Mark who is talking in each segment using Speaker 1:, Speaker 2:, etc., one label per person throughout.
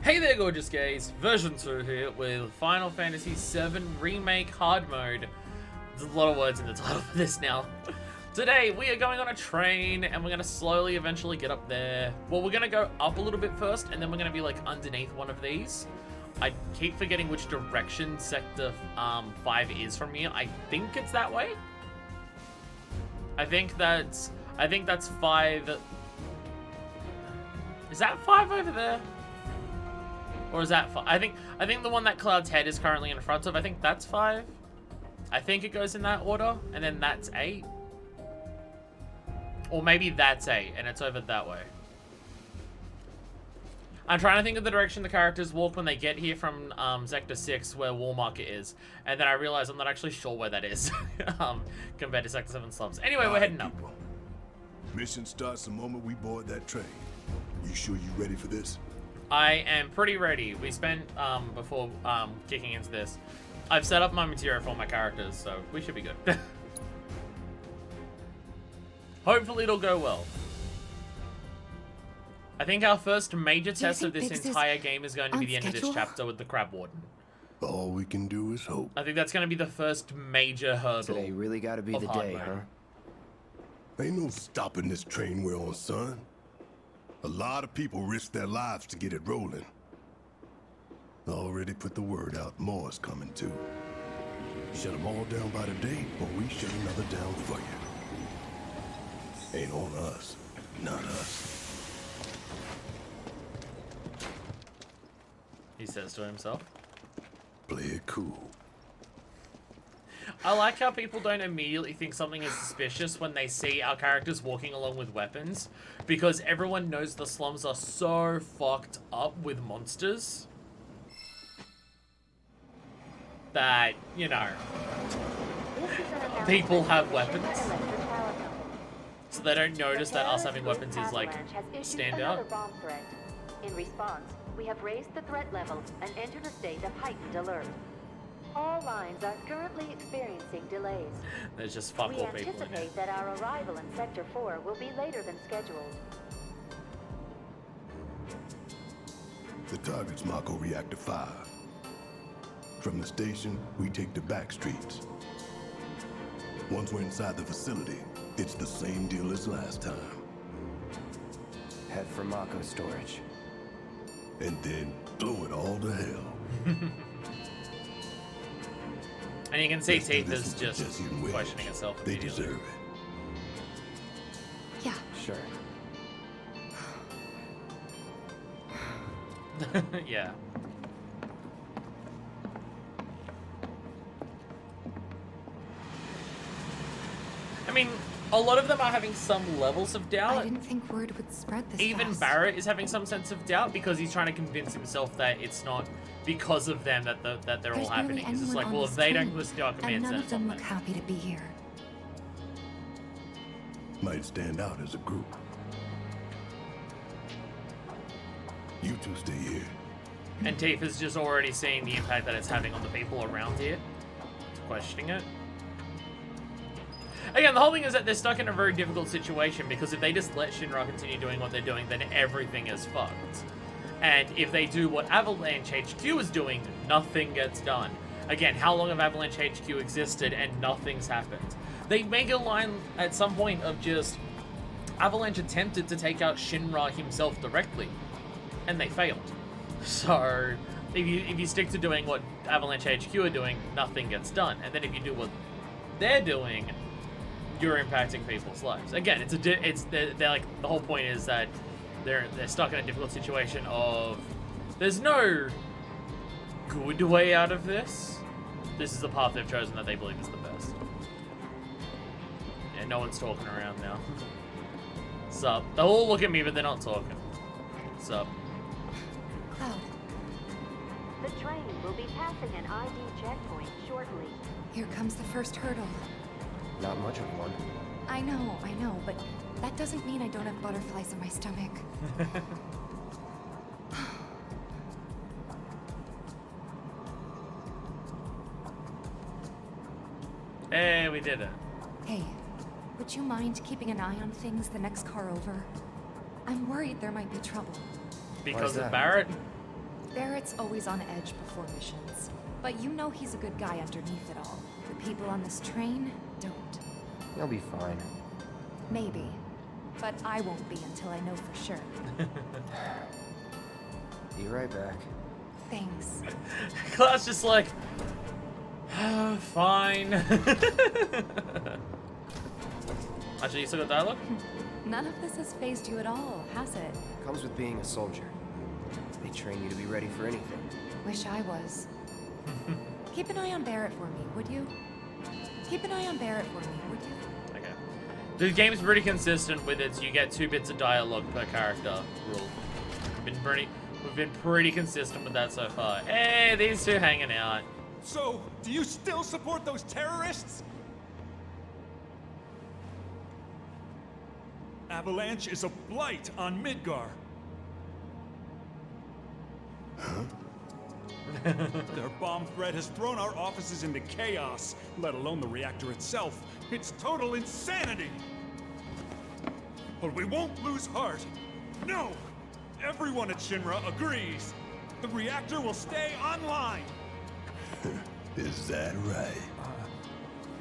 Speaker 1: Hey there, gorgeous gays. Version 2 here with Final Fantasy VII Remake Hard Mode. There's a lot of words in the title for this now. Today, we are going on a train, and we're going to slowly eventually get up there. Well, we're going to go up a little bit first, and then we're going to be, like, underneath one of these. I keep forgetting which direction Sector 5 is from here. I think it's that way. I think that's 5... Is that 5 over there? Or is that 5? I think the one that Cloud's head is currently in front of, I think that's 5. I think it goes in that order, and then that's 8. Or maybe that's 8, and it's over that way. I'm trying to think of the direction the characters walk when they get here from Sector 6, where War Market is. And then I realize I'm not actually sure where that is, compared to Sector 7 slums. Anyway, we're heading up.
Speaker 2: Mission starts the moment we board that train. You sure you ready for this?
Speaker 1: I am pretty ready. We spent, before kicking into this, I've set up my material for my characters, so we should be good. Hopefully it'll go well. I think our first major test of this entire game is going to be the end of this chapter with the Crab Warden.
Speaker 2: All we can do is hope.
Speaker 1: I think that's going to be the first major hurdle.
Speaker 3: Today really gotta be the day, huh?
Speaker 2: Ain't no stopping this train we're on, son. A lot of people risk their lives to get it rolling. Already put the word out, more is coming too. Shut them all down by the day, or we shut another down for you. Ain't on us, not us.
Speaker 1: He says to himself.
Speaker 2: Play it cool.
Speaker 1: I like how people don't immediately think something is suspicious when they see our characters walking along with weapons, because everyone knows the slums are so fucked up with monsters that, you know, people have weapons. So they don't notice that us having weapons is, like, stand out.
Speaker 4: In response, we have raised the threat level and entered a state of heightened alert. All lines are currently experiencing delays.
Speaker 1: There's just fuck all people in
Speaker 4: We
Speaker 1: here.
Speaker 4: anticipate that our arrival in Sector 4 will be later than scheduled.
Speaker 2: The target's Mako Reactor 5. From the station, we take the back streets. Once we're inside the facility, it's the same deal as last time.
Speaker 3: Head for Mako storage.
Speaker 2: And then blow it all to hell.
Speaker 1: And you can see
Speaker 2: Let's do
Speaker 1: Teeth
Speaker 2: this
Speaker 1: is
Speaker 2: with
Speaker 1: just
Speaker 2: Jesse and Wedge.
Speaker 1: questioning herself
Speaker 2: They
Speaker 1: immediately.
Speaker 2: deserve it.
Speaker 5: Yeah.
Speaker 3: Sure.
Speaker 1: Yeah. I mean, a lot of them are having some levels of
Speaker 5: I
Speaker 1: doubt.
Speaker 5: didn't think word would spread this
Speaker 1: Even
Speaker 5: fast.
Speaker 1: Barrett is having some sense of doubt because he's trying to convince himself that it's not because of them that they're all
Speaker 5: There's
Speaker 1: happening.
Speaker 5: barely
Speaker 1: He's just
Speaker 5: anyone
Speaker 1: like,
Speaker 5: on
Speaker 1: well, if
Speaker 5: this
Speaker 1: they
Speaker 5: train,
Speaker 1: don't listen to our
Speaker 5: and
Speaker 1: commands,
Speaker 5: none
Speaker 1: then
Speaker 5: of
Speaker 1: it's on
Speaker 5: them
Speaker 1: them.
Speaker 5: look happy to be here.
Speaker 2: Might stand out as a group. You two stay here.
Speaker 1: And Teeth is just already seeing the impact that it's having on the people around here. It's questioning it. Again, the whole thing is that they're stuck in a very difficult situation because if they just let Shinra continue doing what they're doing, then everything is fucked. And if they do what Avalanche HQ is doing, nothing gets done. Again, how long have Avalanche HQ existed and nothing's happened? They make a line at some point of just, Avalanche attempted to take out Shinra himself directly, and they failed. So, if you stick to doing what Avalanche HQ are doing, nothing gets done. And then if you do what they're doing, you're impacting people's lives. Again, they're like, the whole point is that they're stuck in a difficult situation of, there's no good way out of this. This is the path they've chosen that they believe is the best. Yeah, no one's talking around now. Sup? They'll all look at me, but they're not talking. Sup?
Speaker 5: Cloud,
Speaker 4: The train will be passing an ID checkpoint shortly.
Speaker 5: here comes the first hurdle.
Speaker 3: Not much of one.
Speaker 5: I know, but that doesn't mean I don't have butterflies in my stomach.
Speaker 1: Hey, we did it.
Speaker 5: Hey, would you mind keeping an eye on things the next car over? I'm worried there might be trouble.
Speaker 1: Because of
Speaker 3: that?
Speaker 1: Barrett?
Speaker 5: Barrett's always on edge before missions. But you know he's a good guy underneath it all. The people on this train don't.
Speaker 3: You'll be fine.
Speaker 5: Maybe. But I won't be until I know for sure.
Speaker 3: Be right back.
Speaker 5: Thanks.
Speaker 1: Cloud's just like, fine. Actually, you still got dialogue?
Speaker 5: None of this has phased you at all, has it?
Speaker 3: Comes with being a soldier. They train you to be ready for anything.
Speaker 5: Wish I was. Keep an eye on Barrett for me, would you? Keep an eye on Barrett for me, would you?
Speaker 1: Okay. The game's pretty consistent with its you get 2 bits of dialogue per character rule. We've been pretty consistent with that so far. Hey, these two hanging out.
Speaker 6: So, do you still support those terrorists? Avalanche is a blight on Midgar. Their bomb threat has thrown our offices into chaos, let alone the reactor itself. It's total insanity! But we won't lose heart. No! Everyone at Shinra agrees. The reactor will stay online.
Speaker 2: Is that right?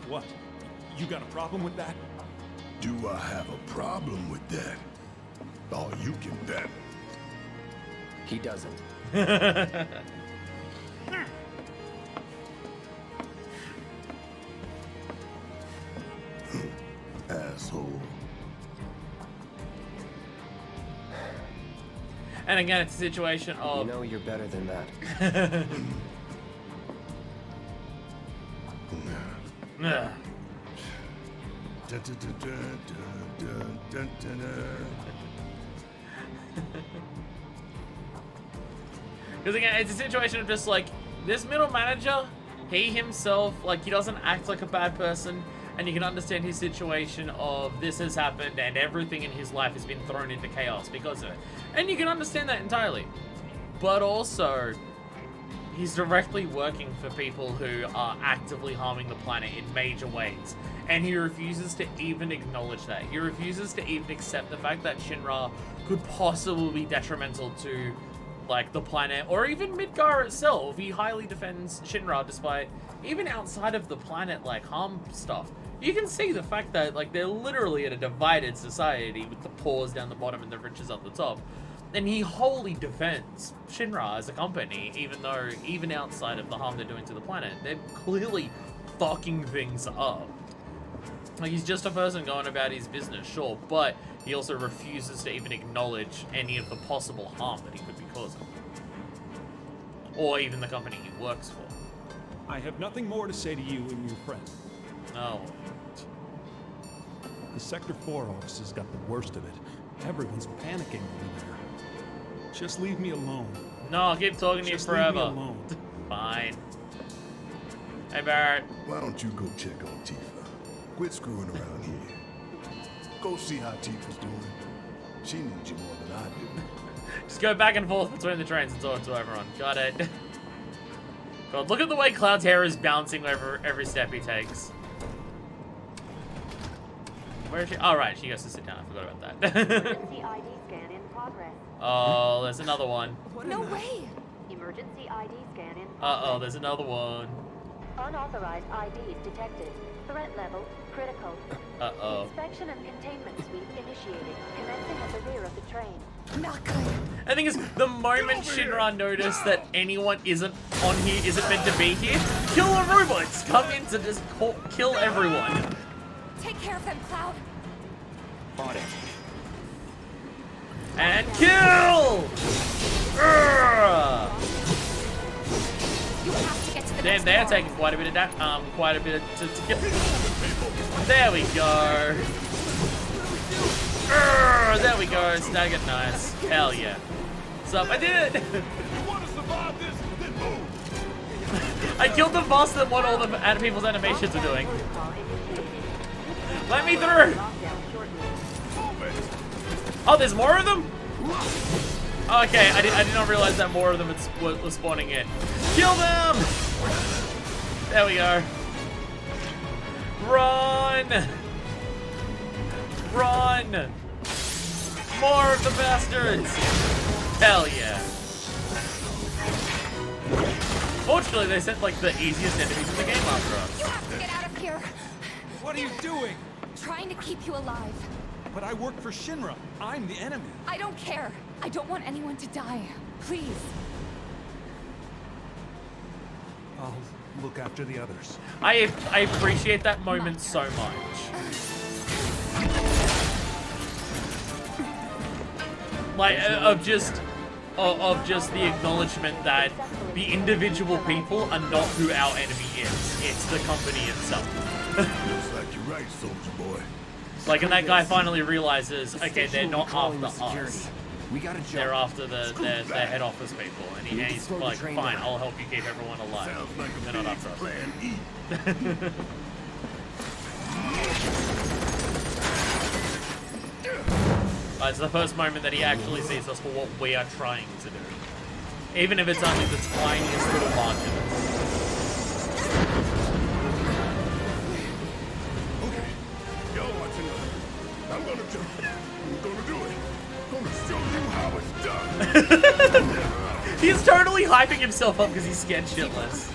Speaker 6: What? You got a problem with that?
Speaker 2: Do I have a problem with that? Oh, you can bet.
Speaker 3: He doesn't.
Speaker 2: Asshole.
Speaker 1: And again, it's a situation of...
Speaker 3: You know you're better than that.
Speaker 1: Ugh. Because again, it's a situation of just like, this middle manager, he himself, like, he doesn't act like a bad person, and you can understand his situation of this has happened and everything in his life has been thrown into chaos because of it. And you can understand that entirely. But also, he's directly working for people who are actively harming the planet in major ways. And he refuses to even acknowledge that. He refuses to even accept the fact that Shinra could possibly be detrimental to, like, the planet or even Midgar itself. He highly defends Shinra despite, even outside of the planet, like, harm stuff. You can see the fact that, like, they're literally in a divided society with the poors down the bottom and the riches up the top. And he wholly defends Shinra as a company, even though, even outside of the harm they're doing to the planet, they're clearly fucking things up. Like, he's just a person going about his business, sure, but he also refuses to even acknowledge any of the possible harm that he could be causing. Or even the company he works for.
Speaker 6: I have nothing more to say to you and your friend.
Speaker 1: No.
Speaker 6: The Sector 4 office has got the worst of it. Everyone's panicking over there. Just leave me alone.
Speaker 1: No, I'll keep talking to you
Speaker 6: Just leave me
Speaker 1: forever.
Speaker 6: alone.
Speaker 1: Fine. Hey, Barrett.
Speaker 2: Why don't you go check on Tifa? Quit screwing around here. Go see how Tifa's doing. She needs you more than I do.
Speaker 1: Just go back and forth between the trains and talk to everyone. Got it. God, look at the way Cloud's hair is bouncing over every step he takes. Where is she? Oh, right, she goes to sit down. I forgot about that.
Speaker 4: Emergency ID scan in progress.
Speaker 1: Oh, there's another one.
Speaker 5: No way!
Speaker 4: Emergency ID scan in progress.
Speaker 1: Uh-oh, there's another one.
Speaker 4: Unauthorized IDs detected. Threat level critical.
Speaker 1: Uh-oh.
Speaker 4: Inspection and containment sweep initiated, commencing at the rear of the train.
Speaker 5: Not good.
Speaker 1: The thing is, the moment Shinra noticed that anyone isn't on here, isn't meant to be here, kill the robots! Come in to just kill everyone.
Speaker 5: Take care of them, Cloud.
Speaker 3: On it.
Speaker 1: And kill! Urgh!
Speaker 5: You have to get to the
Speaker 1: Damn,
Speaker 5: next
Speaker 1: they're
Speaker 5: floor.
Speaker 1: taking quite a bit of that, quite a bit of to kill. There we go. There we go, staggered nice. Hell yeah. What's up? I did it!
Speaker 6: You want to survive this? Then move!
Speaker 1: I killed the boss than what all the people's animations are doing.
Speaker 4: Protocol initiated.
Speaker 1: Let me through!
Speaker 4: Lockdown shortly.
Speaker 1: Oh, there's more of them? Okay, I did not realize that more of them was spawning in. Kill them! There we go. Run! Run! More of the bastards! Hell yeah. Fortunately, they sent like the easiest enemies in the game after us.
Speaker 5: You have to get out of here.
Speaker 6: What are you doing?
Speaker 5: Trying to keep you alive.
Speaker 6: But I work for Shinra. I'm the enemy.
Speaker 5: I don't care. I don't want anyone to die. Please.
Speaker 6: I'll look after the others.
Speaker 1: I appreciate that moment so much. Like of just the acknowledgement that the individual people are not who our enemy is. It's the company itself.
Speaker 2: Looks like you're right, soldier boy.
Speaker 1: Like, and that guy finally realizes, okay, they're not after us.
Speaker 3: We got a job.
Speaker 1: They're after the head office people, and he's like, fine, I'll help you keep everyone alive.
Speaker 2: Sounds like a
Speaker 1: They're not
Speaker 2: big
Speaker 1: after us.
Speaker 2: plan E.
Speaker 1: It's the first moment that he actually sees us for what we are trying to do. Even if it's only the tiniest little part of it.
Speaker 2: Okay, y'all watching up. I'm gonna jump. I'm gonna do it. I'm gonna show you how it's done.
Speaker 1: He's totally hyping himself up because he's scared shitless.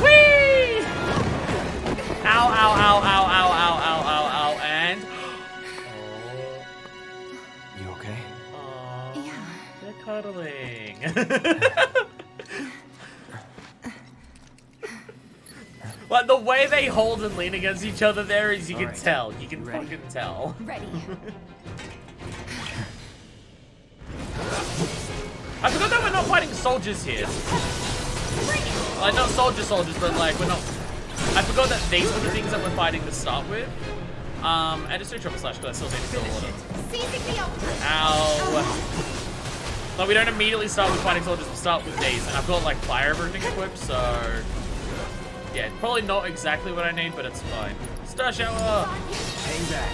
Speaker 1: Whee! Ow, ow, ow, ow, ow, ow, ow, ow, ow, and...
Speaker 3: You okay?
Speaker 5: Yeah.
Speaker 1: They're cuddling. But the way they hold and lean against each other there is you can tell. You can fucking tell.
Speaker 5: Ready.
Speaker 1: I forgot that we're not fighting soldiers here. Like, not soldiers, but like, we're not... I forgot that these were the things that we're fighting to start with. And just do triple slash because I still need to kill a lot of...
Speaker 5: Seizing the ultimate.
Speaker 1: Ow. Like, we don't immediately start with fighting soldiers, we start with these. And I've got, like, fire everything equipped, so... Yeah, probably not exactly what I need, but it's fine. Star shower!
Speaker 3: Hang back.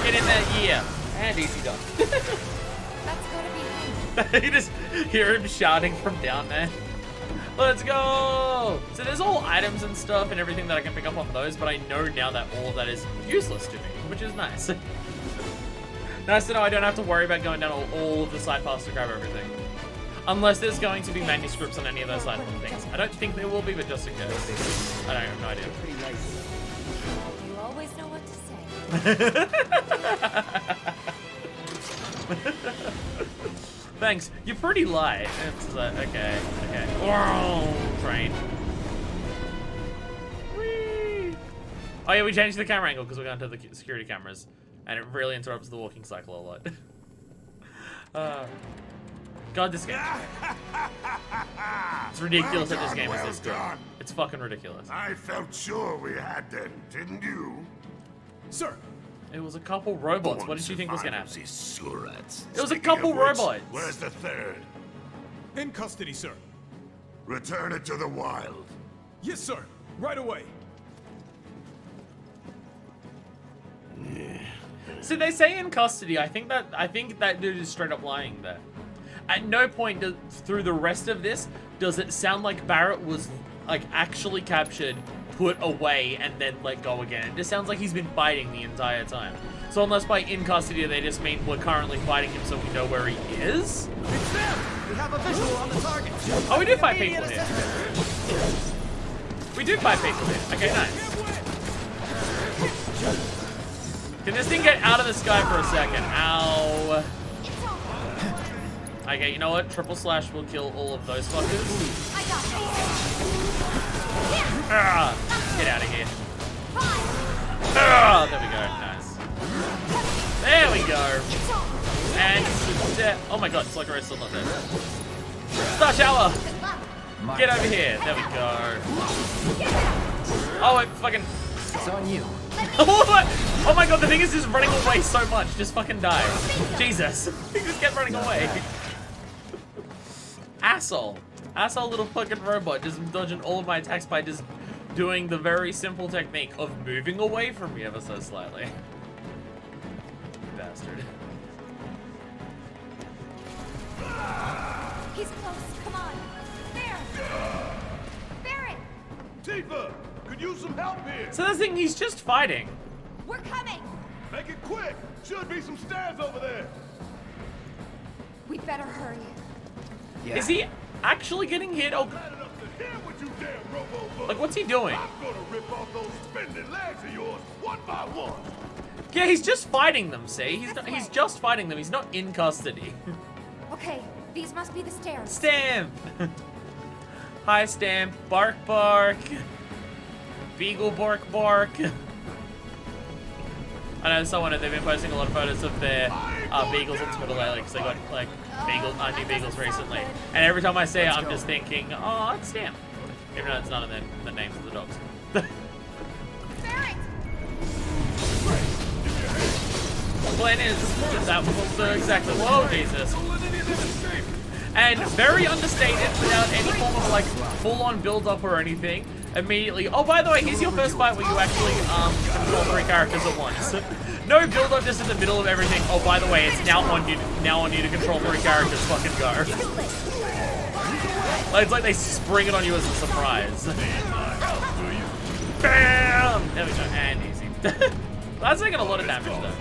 Speaker 1: Get in there, yeah. And easy done.
Speaker 5: That's gotta be him.
Speaker 1: You just hear him shouting from down there. Let's go! So there's all items and stuff and everything that I can pick up on those, but I know now that all of that is useless to me, which is nice. Nice to know I don't have to worry about going down all of the side paths to grab everything. Unless there's going to be manuscripts on any of those side things. I don't think there will be, but just in case. I don't have no idea.
Speaker 3: Pretty nice.
Speaker 5: You always know what to say.
Speaker 1: Thanks. You're pretty light. It's like, okay. Whoa, train. Whee! Oh yeah, we changed the camera angle because we're going to the security cameras. And it really interrupts the walking cycle a lot. God, this game. It's ridiculous that this game is this good. It's fucking ridiculous.
Speaker 2: I felt sure we had them, didn't you?
Speaker 6: Sir,
Speaker 1: It was a couple robots. What did you think was gonna happen?
Speaker 2: These surats.
Speaker 1: It was a
Speaker 2: Speaking
Speaker 1: couple
Speaker 2: of which,
Speaker 1: robots.
Speaker 2: Where's the third?
Speaker 6: in custody, sir.
Speaker 2: Return it to the wild.
Speaker 6: Yes, sir. Right away.
Speaker 1: So they say in custody. I think that dude is straight up lying there. At no point through the rest of this does it sound like Barrett was like actually captured, put away, and then let go again. It just sounds like he's been fighting the entire time. So unless by in custody they just mean we're currently fighting him so we know where he is.
Speaker 7: It's them! We have a visual on the target.
Speaker 1: Oh, we do fight people here. We do fight people here. Okay, nice. Can this thing get out of the sky for a second? Ow. Okay, you know what? Triple slash will kill all of those fuckers.
Speaker 5: I got this.
Speaker 1: Ah, get out of here. Ah, there we go. Nice. There we go. And oh my god, Slugger is still not dead. Star shower. Get over here. There we go. Oh, it fucking.
Speaker 3: It's on you.
Speaker 1: Oh my god, the thing is just running away so much. Just fucking die. Jesus. He just kept running away. Asshole. Asshole little fucking robot just dodging all of my attacks by just doing the very simple technique of moving away from me ever so slightly. Bastard.
Speaker 5: He's close. Come on. There. Barrett.
Speaker 2: Tifa! some help here.
Speaker 1: So the thing, he's just fighting.
Speaker 5: We're coming!
Speaker 2: Make it quick. Should be some stairs over there.
Speaker 5: We'd better hurry.
Speaker 3: Yeah.
Speaker 1: Is he actually getting hit? Or,
Speaker 2: Bad enough to hear what you damn robo-bugs.
Speaker 1: like, what's he doing?
Speaker 2: I'm gonna rip off those spindly legs of yours one by one.
Speaker 1: Yeah, he's just fighting them, see? He's just fighting them. He's not in custody.
Speaker 5: Okay, these must be the stairs.
Speaker 1: Stamp! Hi, Stamp. Bark, bark. Beagle, bark, bark. I know someone, they've been posting a lot of photos of their beagles on Twitter lately because they got, like, new beagles recently. And every time I see it, I'm just thinking, oh, it's Stamp. Even though it's none of the names of the dogs.
Speaker 5: Barrett!
Speaker 1: The plan is that was exactly. Whoa, Jesus. And very understated, without any form of like full-on build-up or anything. Immediately. Oh, by the way, here's your first fight where you actually control 3 characters at once. No build-up, just in the middle of everything. Oh, by the way, it's now on you. Now on you to control 3 characters. Fucking go. Like, it's like they spring it on you as a surprise. Bam! There we go. And easy. That's taking a lot of damage though.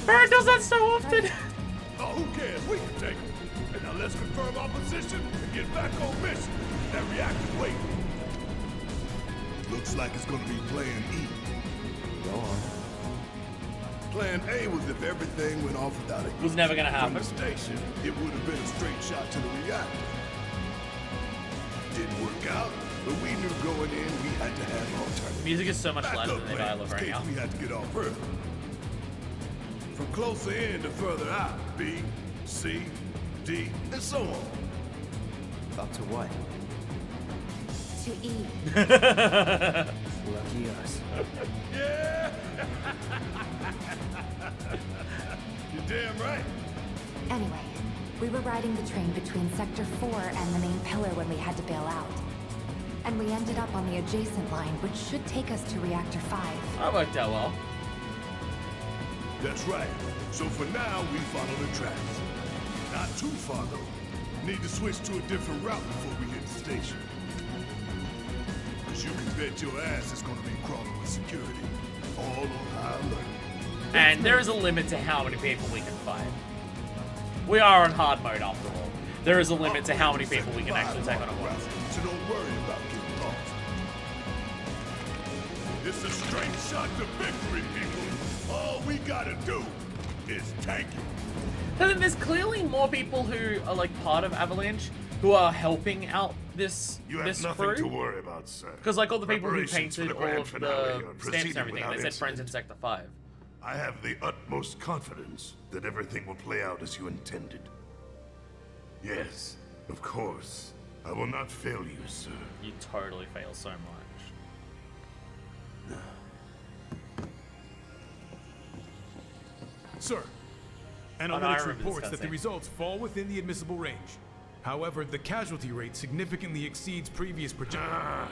Speaker 1: Barrett does that so often.
Speaker 2: Oh, who cares? We can take it. And now let's confirm our position and get back on mission. That reactor's waiting. Looks like it's gonna be Plan E.
Speaker 3: Go on.
Speaker 2: Plan A was if everything went off without a
Speaker 1: Was never gonna happen.
Speaker 2: From the station, it would have been a straight shot to the reactor. Didn't work out, but we knew going in we had to have alternatives.
Speaker 1: Music is so much louder
Speaker 2: Backup
Speaker 1: than the dialogue
Speaker 2: plans
Speaker 1: right
Speaker 2: in
Speaker 1: now.
Speaker 2: case we had to get off further. From closer in to further out, B, C, D, and so on.
Speaker 3: Up to what?
Speaker 5: To E.
Speaker 3: Lucky us.
Speaker 2: Yeah! You're damn right.
Speaker 5: Anyway, we were riding the train between Sector 4 and the main pillar when we had to bail out. And we ended up on the adjacent line, which should take us to Reactor 5.
Speaker 1: That worked out well.
Speaker 2: That's right. So for now, we follow the tracks. Not too far, though. Need to switch to a different route before we hit the station. Because you can bet your ass is gonna be crawling with security. All on high alert.
Speaker 1: And there is a limit to how many people we can fight. We are on hard mode after all. There is a limit to how many people we can actually take on at once.
Speaker 2: So don't worry about getting lost. It's a straight shot to victory, people. All we gotta do is tank it.
Speaker 1: So then there's clearly more people who are like part of Avalanche who are helping out this
Speaker 8: You have
Speaker 1: this
Speaker 8: nothing to
Speaker 1: crew.
Speaker 8: worry about, sir.
Speaker 1: Because like all the people who
Speaker 8: Preparations for
Speaker 1: painted
Speaker 8: the grand
Speaker 1: all of
Speaker 8: finale
Speaker 1: the
Speaker 8: are
Speaker 1: stamps and
Speaker 8: proceeding
Speaker 1: everything,
Speaker 8: without
Speaker 1: they said friends in
Speaker 8: incident.
Speaker 1: Sector 5.
Speaker 8: I have the utmost confidence that everything will play out as you intended. Yes, of course. I will not fail you, sir.
Speaker 1: You totally fail so much.
Speaker 9: Sir,
Speaker 1: no, I
Speaker 9: analytics
Speaker 1: remember this
Speaker 9: reports that the
Speaker 1: cutscene.
Speaker 9: results fall within the admissible range. However, the casualty rate significantly exceeds previous projections.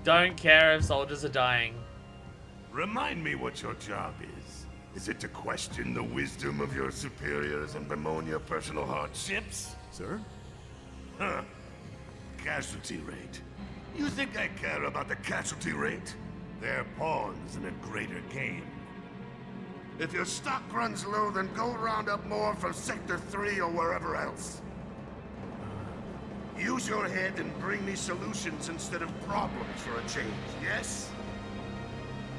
Speaker 1: Don't care if soldiers are dying.
Speaker 8: Remind me what your job is. Is it to question the wisdom of your superiors and bemoan your personal hardships?
Speaker 9: Sir?
Speaker 8: Huh. Casualty rate. You think I care about the casualty rate? They're pawns in a greater game. If your stock runs low, then go round up more from Sector 3 or wherever else. Use your head and bring me solutions instead of problems for a change, yes?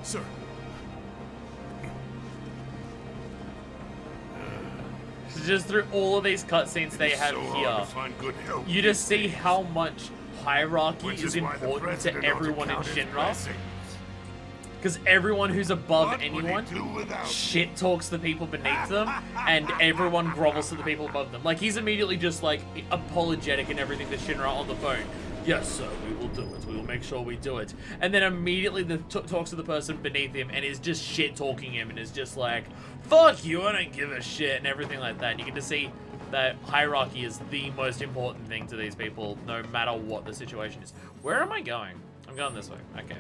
Speaker 9: Sir.
Speaker 1: Just through all of these cutscenes they
Speaker 8: It's
Speaker 1: have
Speaker 8: so
Speaker 1: here,
Speaker 8: hard to find good help
Speaker 1: you just see
Speaker 8: these days.
Speaker 1: how much hierarchy
Speaker 8: Which
Speaker 1: is
Speaker 8: why the
Speaker 1: important
Speaker 8: president
Speaker 1: to
Speaker 8: ought
Speaker 1: everyone in
Speaker 8: count his
Speaker 1: Shinra.
Speaker 8: blessings.
Speaker 1: Because everyone who's above
Speaker 8: What would he
Speaker 1: anyone
Speaker 8: do without
Speaker 1: shit talks the people beneath them, and everyone grovels to the people above them. Like, he's immediately just, like, apologetic and everything to Shinra on the phone. Yes, sir, we will do it. We will make sure we do it. And then immediately talks to the person beneath him and is just shit-talking him and is just like, fuck you, I don't give a shit, and everything like that. And you get to see that hierarchy is the most important thing to these people, no matter what the situation is. Where am I going? I'm going this way. Okay.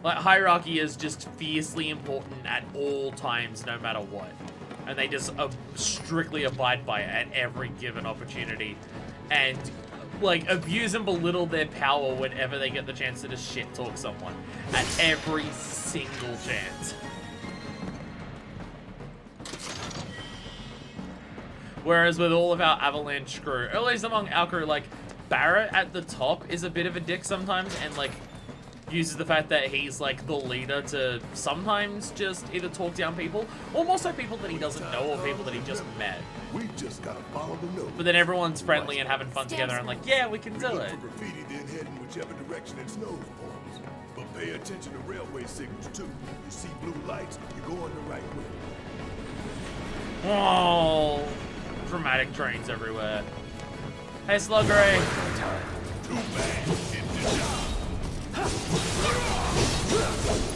Speaker 1: Like, hierarchy is just fiercely important at all times, no matter what. and they just strictly abide by it at every given opportunity, and like abuse and belittle their power whenever they get the chance to just shit talk someone at every single chance. Whereas with all of our Avalanche crew, or at least among our crew, like Barrett at the top is a bit of a dick sometimes, and like uses the fact that he's like the leader to sometimes just either talk down people, or more so people that he doesn't know or people that he just met.
Speaker 2: We just gotta follow the nose.
Speaker 1: But then everyone's friendly and having fun together and like, yeah, we can do
Speaker 2: Look
Speaker 1: it.
Speaker 2: for graffiti, then head in whichever direction its nose points. But pay attention to railway signals too. You see blue lights, you're going the right way.
Speaker 1: Oh, dramatic trains everywhere. Hey, Sluggery.
Speaker 2: Too bad. Hit the job.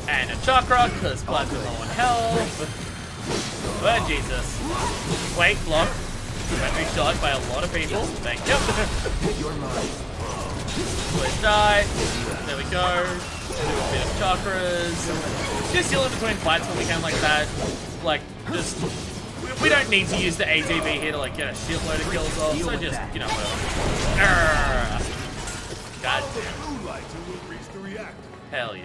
Speaker 1: And a chakra, because Plasma low on health. Oh, Jesus. Wait, block. Might be shot by a lot of people. Thank you.
Speaker 3: You're mine.
Speaker 1: Please die. There we go. Do a bit of chakras. Just heal in between fights when we can like that. Like, just... We don't need to use the ATB here to like get a shitload of kills off, so just, you know, whatever. God damn.
Speaker 2: Blue lights and we'll reach the reactor.
Speaker 1: Hell yeah.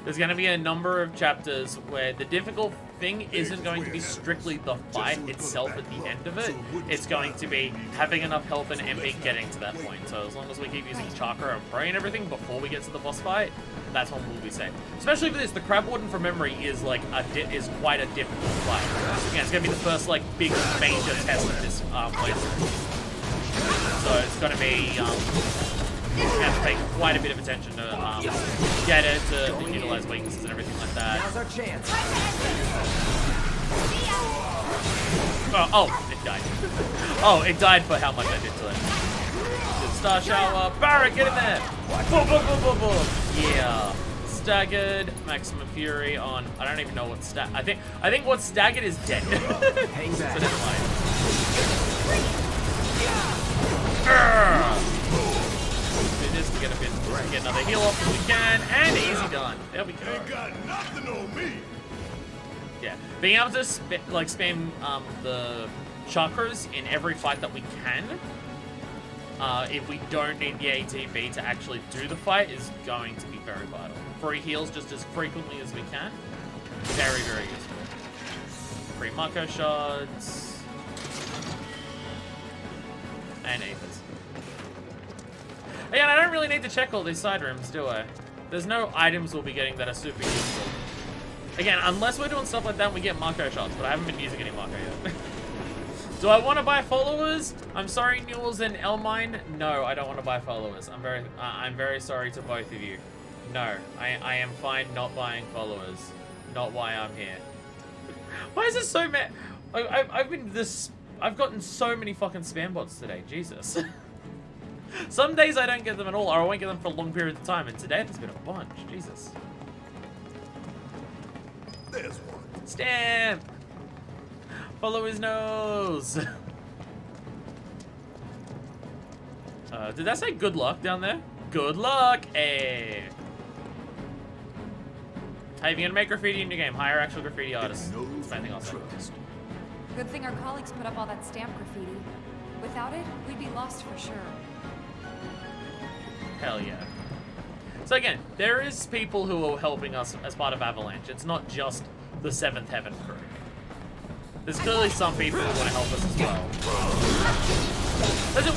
Speaker 1: There's going to be a number of chapters where the difficult thing isn't going to be strictly the fight itself at the end of it. It's going to be having enough health and MP getting to that point. So as long as we keep using chakra and pray and everything before we get to the boss fight, that's when we'll be safe. Especially for this, the Crab Warden from memory is like is quite a difficult fight. Yeah, it's going to be the first like big major test of this playthrough. So it's going to be you have to pay quite a bit of attention to get it, to utilize weaknesses and everything like that.
Speaker 3: Now's our chance.
Speaker 1: Oh, it died. Oh, it died for how much I did to it. Good Star Shower. Barrett, get in there. Boom, boom, boom, boom, boom. Yeah. Staggered. Maximum Fury on. I don't even know what I think what's staggered is dead.
Speaker 3: Hang back.
Speaker 1: So never mind. Do this to get a bit, to get another heal off if we can, and easy done. There we go.
Speaker 2: Ain't got nothing on me.
Speaker 1: Yeah, being able to spam the chakras in every fight that we can, if we don't need the ATB to actually do the fight, is going to be very vital. Free heals just as frequently as we can. Very, very useful. Free Mako shots. And Aethers. Again, I don't really need to check all these side rooms, do I? There's no items we'll be getting that are super useful. Again, unless we're doing stuff like that, we get Mako shots, but I haven't been using any Mako yet. Do I want to buy followers? I'm sorry, Newells and Elmine. No, I don't want to buy followers. I'm very sorry to both of you. No, I am fine not buying followers. Not why I'm here. Why is it so mad? I've gotten so many fucking spam bots today. Jesus. Some days I don't get them at all, or I won't get them for a long period of time, and today there's been a bunch. Jesus.
Speaker 2: There's one.
Speaker 1: Stamp! Follow his nose! Did that say good luck down there? Good luck! Hey! Hey, if you're gonna make graffiti in your game, hire actual graffiti artists. That's anything else.
Speaker 5: Good thing our colleagues put up all that stamp graffiti. Without it, we'd be lost for sure.
Speaker 1: Hell yeah. So again, there is people who are helping us as part of Avalanche. It's not just the 7th Heaven crew. There's clearly some people who want to help us as well.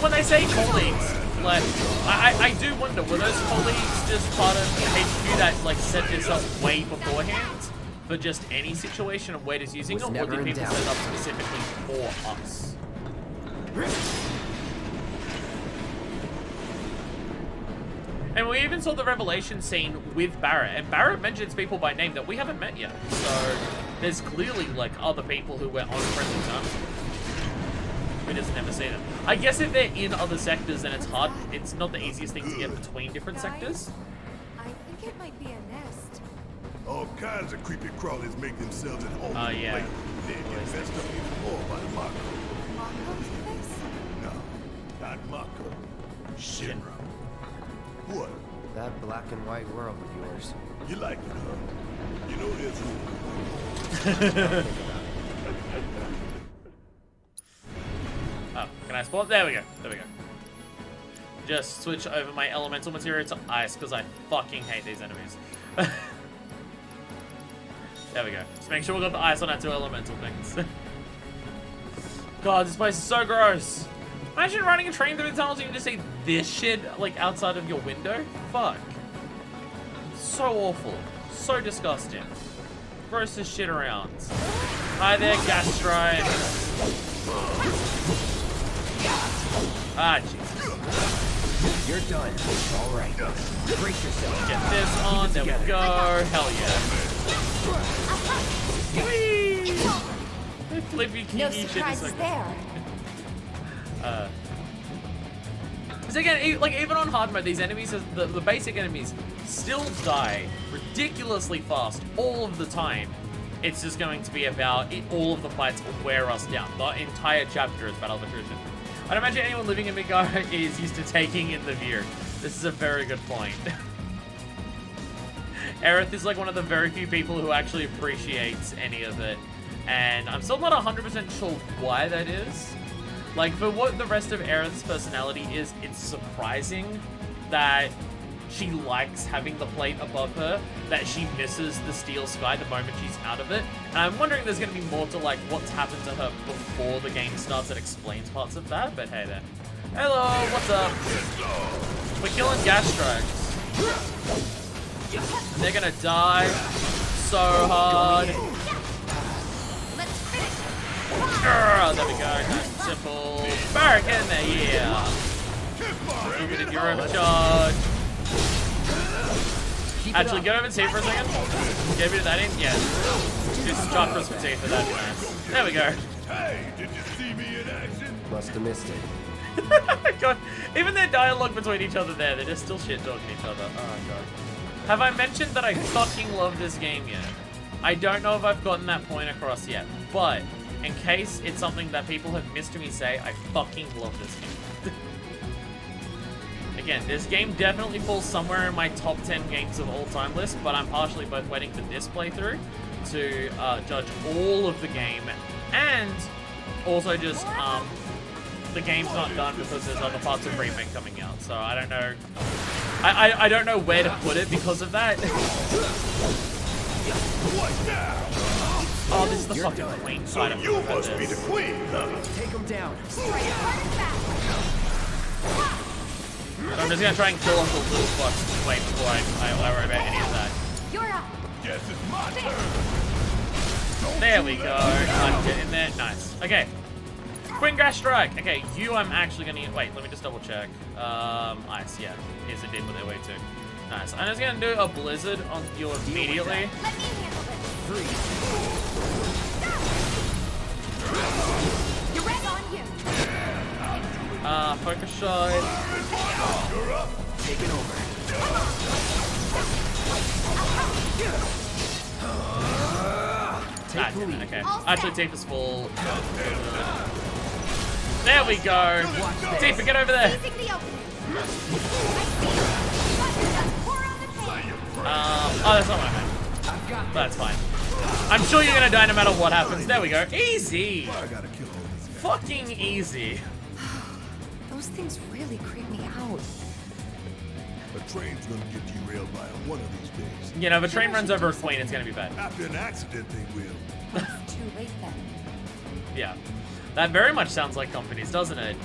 Speaker 1: When they say colleagues, like, I do wonder, were those colleagues just part of the HQ that like set this up way beforehand for just any situation and we're just using them, or did people set it up specifically for us? And we even saw the revelation scene with Barrett, and Barrett mentions people by name that we haven't met yet. So there's clearly like other people who we're on friendly terms with. We just never see them. I guess if they're in other sectors, then it's hard. It's not the easiest thing to get between different sectors.
Speaker 5: I think it might be a nest.
Speaker 2: All kinds of creepy crawlies make themselves at home.
Speaker 1: Oh, yeah.
Speaker 2: Like, they get messed up even more by the Mako.
Speaker 5: Mako did this?
Speaker 2: No, not Mako. Shinra. What?
Speaker 3: That black and white world of yours.
Speaker 2: You like it, huh? You know
Speaker 1: Oh, can I spawn? There we go. There we go. Just switch over my elemental material to ice because I fucking hate these enemies. There we go. Just make sure we got the ice on our 2 elemental things. God, this place is so gross. Imagine running a train through the tunnels and you can just see this shit like outside of your window. Fuck. So awful. So disgusting. Grossest shit around. Hi there, gas strike. Ah, Jesus.
Speaker 3: You're done. All right. Brace yourself.
Speaker 1: Get this on. There we go. Hell yeah. Whee! Flippy
Speaker 5: No
Speaker 1: Kiki shit is
Speaker 5: surprises
Speaker 1: like...
Speaker 5: there.
Speaker 1: Because again, like even on hard mode, these enemies, the basic enemies, still die ridiculously fast all of the time. It's just going to be about all of the fights will wear us down. The entire chapter is battle of attrition. I'd imagine anyone living in Midgar is used to taking in the view. This is a very good point. Aerith is like one of the very few people who actually appreciates any of it. And I'm still not 100% sure why that is. Like, for what the rest of Aerith's personality is, it's surprising that she likes having the plate above her, that she misses the steel sky the moment she's out of it. And I'm wondering if there's going to be more to, like, what's happened to her before the game starts that explains parts of that, but hey there. Hello, what's up? We're killing gas strikes. They're gonna die so hard. There we go. Nice and simple. Barrack in there, yeah. A little bit of your overcharge. Actually, go over T for a second. Get a bit of that in. Yeah. Do some chakras for T for that. Nice. There we go.
Speaker 2: Hey, did you see me in action?
Speaker 3: Must have missed it.
Speaker 1: God, even their dialogue between each other there, they're just still shit talking each other. Oh god. Have I mentioned that I fucking love this game yet? I don't know if I've gotten that point across yet, but in case it's something that people have missed me say, I fucking love this game. Again, this game definitely falls somewhere in my top 10 games of all time list, but I'm partially both waiting for this playthrough to judge all of the game, and also just the game's not done because there's other parts of Remake coming out, so I don't know. I don't know where to put it because of that. Oh, this is the fucking queen side of
Speaker 2: You must be the queen, huh?
Speaker 3: Take him down.
Speaker 1: So I'm just gonna try and kill off the little fucks. Wait, before I worry about any of that.
Speaker 5: You're up.
Speaker 2: Guess it's my turn.
Speaker 1: There we go. Get in there. Nice. Okay. Queen Grass Strike. Okay, you I'm actually gonna... Wait, let me just double check. Ice, yeah. Is indeed what they're way to. Nice. I'm just gonna do a blizzard on you immediately.
Speaker 5: Let me handle this. You're right on you.
Speaker 1: Focus shot.
Speaker 3: Take it over.
Speaker 1: Nah, didn't. Okay. Actually, Tifa is full. There we go. Tifa, get over there.
Speaker 5: Seizing the opening.
Speaker 1: Oh, that's not what I meant. That's fine. I'm sure you're gonna die no matter what happens. There we go. Easy.
Speaker 2: I gotta kill all these guys.
Speaker 1: Fucking easy.
Speaker 5: Those things really creep me out.
Speaker 2: A train's gonna get derailed by one of these days.
Speaker 1: You know, if a train runs over a queen, it's gonna be bad.
Speaker 2: After an accident, they will.
Speaker 5: It's too late then.
Speaker 1: Yeah. That very much sounds like companies, doesn't it?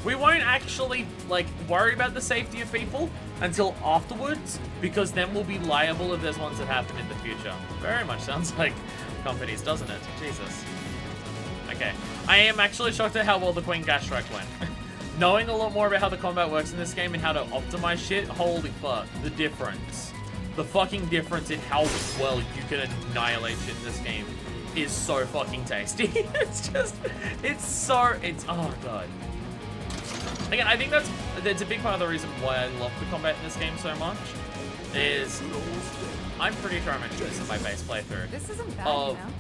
Speaker 1: We won't actually, like, worry about the safety of people until afterwards, because then we'll be liable if there's ones that happen in the future. Very much sounds like companies, doesn't it? Jesus. Okay. I am actually shocked at how well the Queen Gas Strike went. Knowing a lot more about how the combat works in this game and how to optimize shit, holy fuck. The difference. The fucking difference in how well you can annihilate shit in this game is so fucking tasty. It's oh god. Again, I think that's a big part of the reason why I love the combat in this game so much. Is I'm pretty sure I mentioned this in my base playthrough.
Speaker 5: This isn't bad,
Speaker 1: Of
Speaker 5: you know?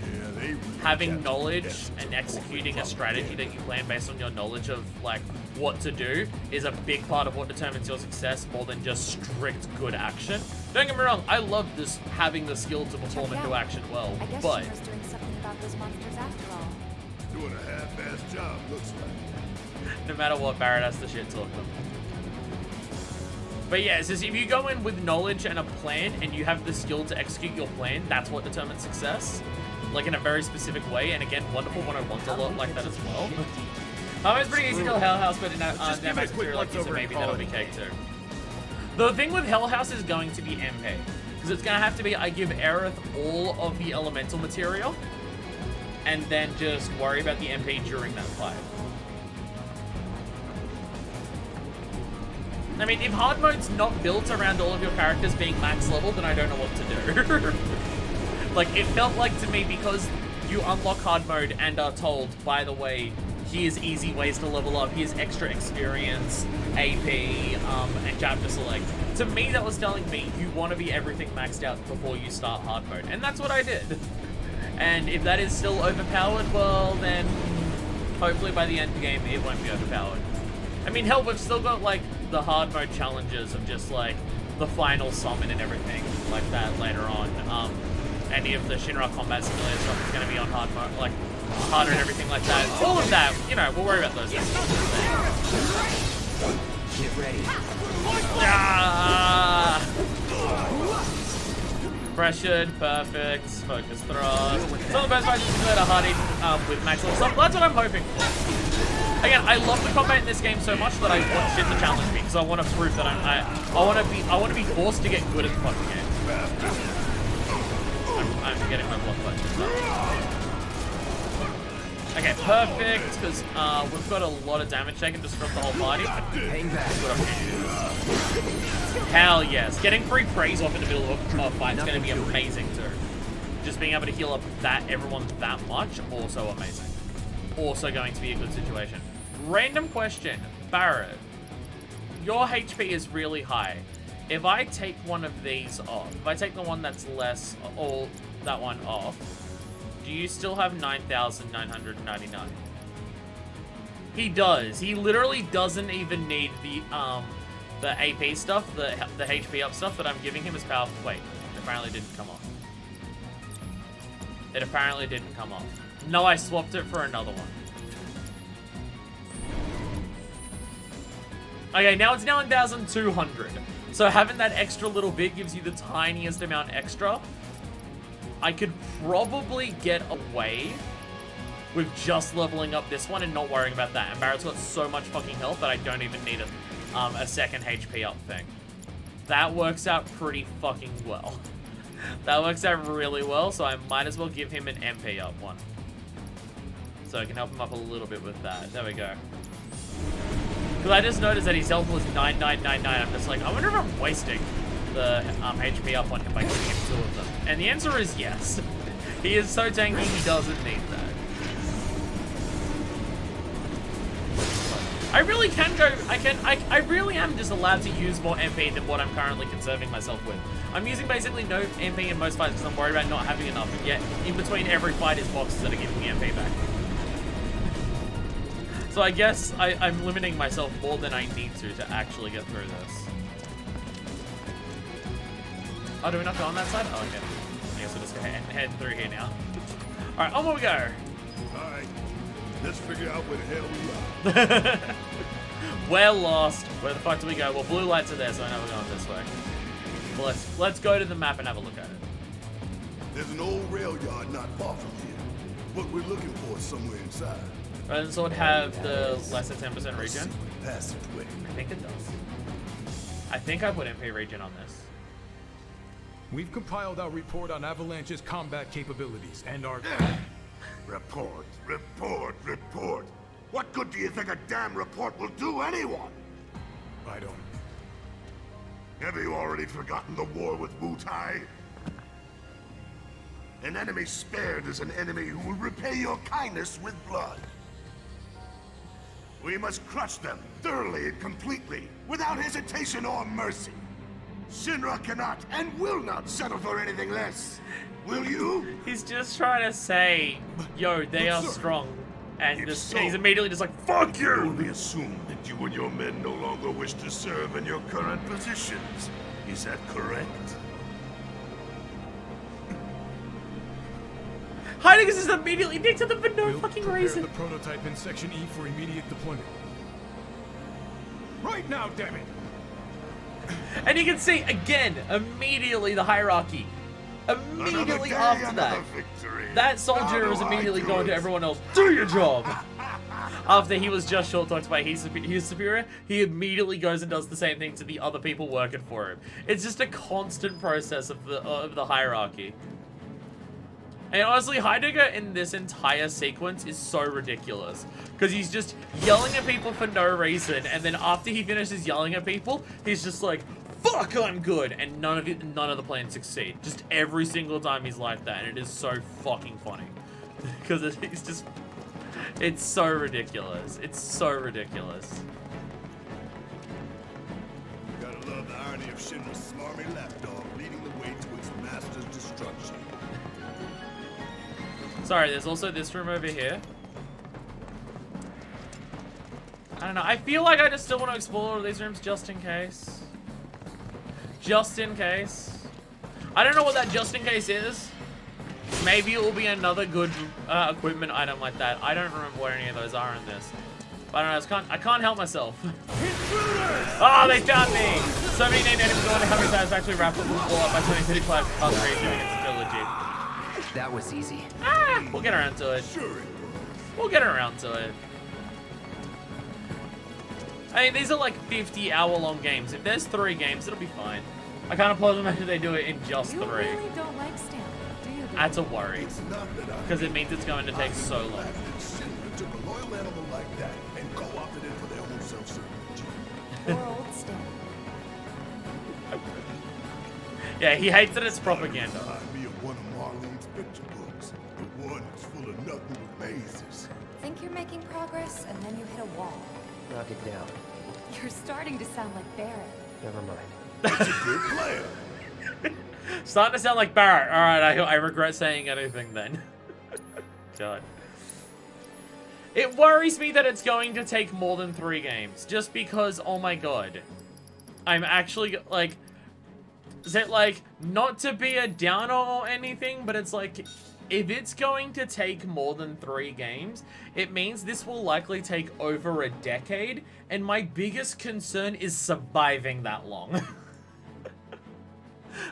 Speaker 2: Yeah, they really
Speaker 1: having
Speaker 2: kept
Speaker 1: knowledge
Speaker 2: it
Speaker 1: and executing a strategy that you plan based on your knowledge of like what to do is a big part of what determines your success more than just strict good action. Don't get me wrong, I love this having the skill to perform into action well,
Speaker 5: I guess
Speaker 1: but
Speaker 5: Shinra's doing something about those monsters after all.
Speaker 2: Doing a half-assed job, looks like.
Speaker 1: no matter what, Barrett has to shit talk them. But yeah, it says if you go in with knowledge and a plan and you have the skill to execute your plan, that's what determines success. Like in a very specific way, and again, Wonderful 101's a lot like that as well. It's pretty easy to kill Hell House, but in that max material like this, so maybe that'll be cake too. The thing with Hell House is going to be MP, because it's going to have to be I give Aerith all of the elemental material, and then just worry about the MP during that fight. I mean, if hard mode's not built around all of your characters being max level, then I don't know what to do. Like, it felt like to me, because you unlock hard mode and are told, by the way, here's easy ways to level up, here's extra experience, AP, and chapter select. To me, that was telling me you want to be everything maxed out before you start hard mode, and that's what I did. And if that is still overpowered, well, then hopefully by the end of the game, it won't be overpowered. I mean, hell, we've still got, like, the hard mode challenges of just, like, the final summon and everything like that later on. Any of the Shinra Combat Simulator stuff is going to be on hard mode, like, harder and everything like that. All of that, you know, we'll worry about those things.
Speaker 3: Get ready.
Speaker 1: Ah! Pressured, perfect, focus thrust. Some of the best fights that are hard even with max level stuff. That's what I'm hoping for. Again, I love the combat in this game so much that I want shit to challenge me because I want to prove that I want to be forced to get good at the fucking game. I'm getting my block punches up. Okay, perfect, because we've got a lot of damage taken just from the whole party.
Speaker 3: Hang back.
Speaker 1: Hell yes. Getting free praise off in the middle of a fight is going to be amazing too. Just being able to heal up everyone that much, also amazing. Also going to be a good situation. Random question. Barrett, your HP is really high. If I take one of these off, if I take the one that's less, or that one off, do you still have 9,999? He does. He literally doesn't even need the AP stuff, the HP up stuff that I'm giving him as powerful. Wait, it apparently didn't come off. It apparently didn't come off. No, I swapped it for another one. Okay, now it's 9,200. So having that extra little bit gives you the tiniest amount extra. I could probably get away with just leveling up this one and not worrying about that. And Barrett's got so much fucking health that I don't even need a second HP up thing. That works out pretty fucking well. That works out really well, so I might as well give him an MP up one. So I can help him up a little bit with that. There we go. Because I just noticed that his health was 9,999. I'm just like, I wonder if I'm wasting the HP up on him by giving him 2 of them. And the answer is yes. He is so tanky, he doesn't need that. I really can go, I really am just allowed to use more MP than what I'm currently conserving myself with. I'm using basically no MP in most fights because I'm worried about not having enough, and yet in between every fight is boxes that are giving me MP back. So I guess I'm limiting myself more than I need to actually get through this. Oh, do we not go on that side? Oh, okay. I guess we'll just go head through here now. Alright, on we go.
Speaker 2: Alright, let's figure out where the hell we are.
Speaker 1: We're lost. Where the fuck do we go? Well, blue lights are there, so I know we're going this way. Well, let's go to the map and have a look at it.
Speaker 2: There's an old rail yard not far from here. What we're looking for is somewhere inside.
Speaker 1: Does it have the less than 10% regen?
Speaker 2: Passageway.
Speaker 1: I think it does. I think I put MP regen on this.
Speaker 9: We've compiled our report on Avalanche's combat capabilities and our...
Speaker 8: Report, report, report. What good do you think a damn report will do anyone?
Speaker 9: I don't...
Speaker 8: Have you already forgotten the war with Wu-Tai? An enemy spared is an enemy who will repay your kindness with blood. We must crush them thoroughly and completely, without hesitation or mercy. Shinra cannot and will not settle for anything less. Will you?
Speaker 1: He's just trying to say, yo, they are strong. And just, he's immediately just like, fuck you!
Speaker 8: Only assume that you and your men no longer wish to serve in your current positions. Is that correct?
Speaker 1: Heidegger is immediately dicked at them for no
Speaker 9: We'll
Speaker 1: fucking
Speaker 9: prepare
Speaker 1: reason.
Speaker 9: the prototype in Section E for immediate deployment. Right now, damn it!
Speaker 1: And you can see, again, immediately the hierarchy. Immediately after that, that soldier was immediately going to everyone else, do your job! After he was just short-talked by his superior, he immediately goes and does the same thing to the other people working for him. It's just a constant process of the hierarchy. And honestly, Heidegger in this entire sequence is so ridiculous. Because he's just yelling at people for no reason, and then after he finishes yelling at people, he's just like, fuck, I'm good! And none of the plans succeed. Just every single time he's like that, and it is so fucking funny. Because it's just... It's so ridiculous. It's so ridiculous.
Speaker 2: Gotta love the irony of Shinra's smarmy lapdog leading the way to its master's destruction.
Speaker 1: Sorry, there's also this room over here. I don't know. I feel like I just still want to explore all these rooms just in case. Just in case. I don't know what that just in case is. Maybe it will be another good equipment item like that. I don't remember where any of those are in this. But I don't know. I can't help myself. Oh, they found me! So many named enemies in order to have a satisfactory wrap up all up by 2035 Valkyrie doing its trilogy.
Speaker 3: That was easy.
Speaker 1: Ah, we'll get around to it. We'll get around to it. I mean, these are like 50-hour-long games. If there's 3 games, it'll be fine. I can't applaud imagine they do it in just 3.
Speaker 5: You really don't like stamina, do you?
Speaker 1: That's a worry. Because it means it's going to take so long.
Speaker 2: Shinra took a loyal animal like that and co-opted it for their own self-serving.
Speaker 5: Poor old stamina.
Speaker 1: Yeah, he hates that it's propaganda.
Speaker 2: Remind me of one of Marlene's picture books. The one that's full of nothing but mazes.
Speaker 5: Think you're making progress, and then you hit a wall.
Speaker 3: Knock it down.
Speaker 5: You're starting to sound like Barrett.
Speaker 3: Never mind.
Speaker 2: That's a good plan.
Speaker 1: Starting to sound like Barrett. Alright, I regret saying anything then. God. It worries me that it's going to take more than 3 games. Just because, oh my god. I'm actually, like... Is it, like, not to be a downer or anything, but it's like... If it's going to take more than 3 games, it means this will likely take over a decade, and my biggest concern is surviving that long.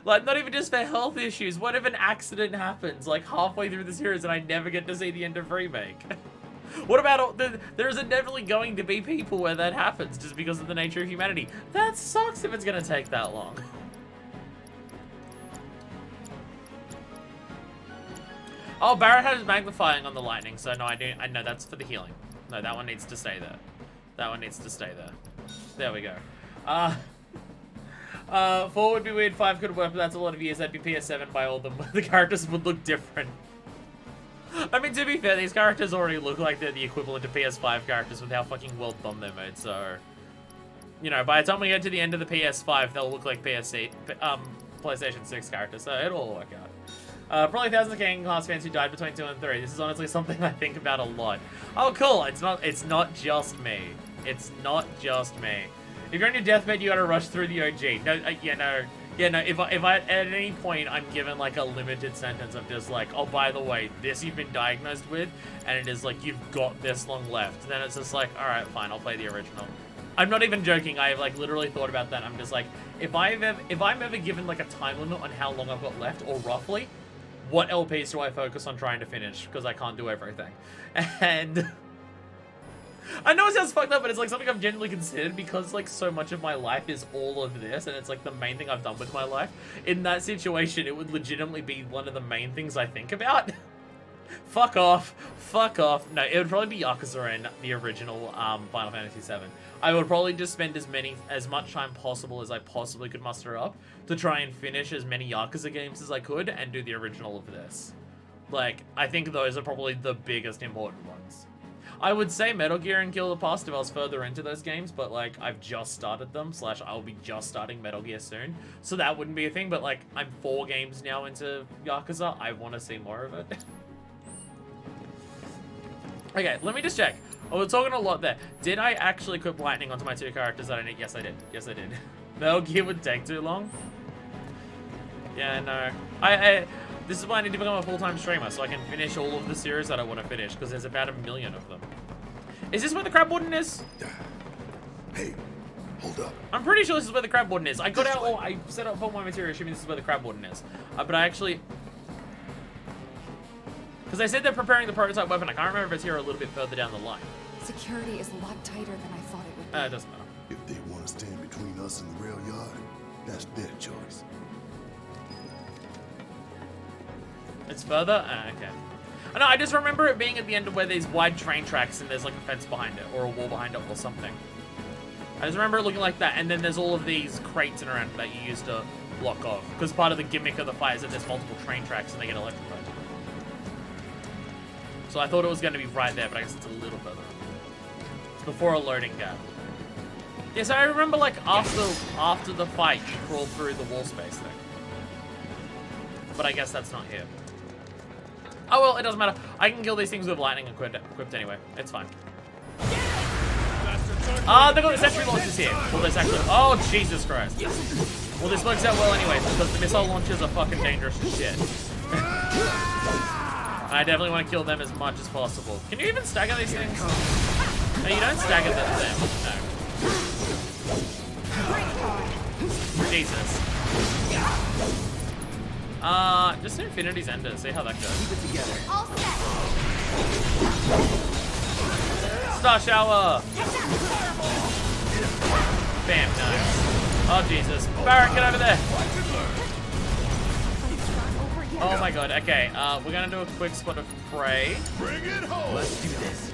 Speaker 1: Like, not even just for health issues. What if an accident happens, like, halfway through the series and I never get to see the end of Remake? What about... There's inevitably going to be people where that happens just because of the nature of humanity. That sucks if it's going to take that long. Oh, Barrett has magnifying on the lightning, so no, I know that's for the healing. No, that one needs to stay there. That one needs to stay there. There we go. 4 would be weird, 5 could work, but that's a lot of years. That'd be PS7 by all of them. The characters would look different. I mean, to be fair, these characters already look like they're the equivalent to PS5 characters with how fucking well done they're made, so... You know, by the time we get to the end of the PS5, they'll look like PlayStation 6 characters, so it'll all work out. Probably thousands of Kingdom Hearts fans who died between 2 and 3. This is honestly something I think about a lot. Oh, cool. It's not just me. It's not just me. If you're on your deathbed, you gotta rush through the OG. No, no. If I at any point I'm given like a limited sentence of just like, oh, by the way, this you've been diagnosed with, and it is like you've got this long left, then it's just like, all right, fine, I'll play the original. I'm not even joking. I have like literally thought about that. I'm just like, if I'm ever given like a time limit on how long I've got left, or roughly, what LPs do I focus on trying to finish? Because I can't do everything. And I know it sounds fucked up, but it's like something I've genuinely considered because like so much of my life is all of this, and it's like the main thing I've done with my life. In that situation, it would legitimately be one of the main things I think about. Fuck off. Fuck off. No, it would probably be Yakuza and the original Final Fantasy VII. I would probably just spend as much time possible as I possibly could muster up to try and finish as many Yakuza games as I could and do the original of this. Like, I think those are probably the biggest important ones. I would say Metal Gear and Kill the Past if I was further into those games, but like, I've just started them, / I'll be just starting Metal Gear soon, so that wouldn't be a thing, but like, I'm 4 games now into Yakuza, I want to see more of it. Okay, let me just check. Oh, we're talking a lot there. Did I actually equip lightning onto my 2 characters that I need? Yes, I did. Yes, I did. Metal Gear would take too long. Yeah, no. This is why I need to become a full-time streamer, so I can finish all of the series that I want to finish, because there's about 1 million of them. Is this where the Crab Warden is?
Speaker 2: Hey, hold up.
Speaker 1: I'm pretty sure this is where the Crab Warden is. I got out all, I set up all my material assuming this is where the Crab Warden is. But I actually... Because I said they're preparing the prototype weapon. I can't remember if it's here or a little bit further down the line.
Speaker 5: Security is a lot tighter than I thought it would be.
Speaker 1: It doesn't matter.
Speaker 2: If they want to stand between us and the rail yard, that's their choice.
Speaker 1: It's further? Okay. I know, I just remember it being at the end of where there's wide train tracks and there's like a fence behind it, or a wall behind it, or something. I just remember it looking like that, and then there's all of these crates and around that you use to block off. Because part of the gimmick of the fight is that there's multiple train tracks and they get electrified. So I thought it was going to be right there, but I guess it's a little further. It's before a loading gap. Yeah, so I remember like after the fight, you crawled through the wall space thing. But I guess that's not here. Oh well, it doesn't matter. I can kill these things with lightning equipped anyway. It's fine. They got the sentry launchers here. Well, there's actually... Oh, Jesus Christ. Well, this works out well anyways, because the missile launchers are fucking dangerous as shit. I definitely want to kill them as much as possible. Can you even stagger these things? No, you don't stagger them. No. Jesus. Just Infinity's Ender. See how that goes.
Speaker 3: Keep it together.
Speaker 5: All set.
Speaker 1: Star Shower! Bam, nice. Oh, Jesus. Barrett, get over there! Oh my god, okay. We're gonna do a quick spot of Prey.
Speaker 8: Bring it home.
Speaker 3: Let's do this.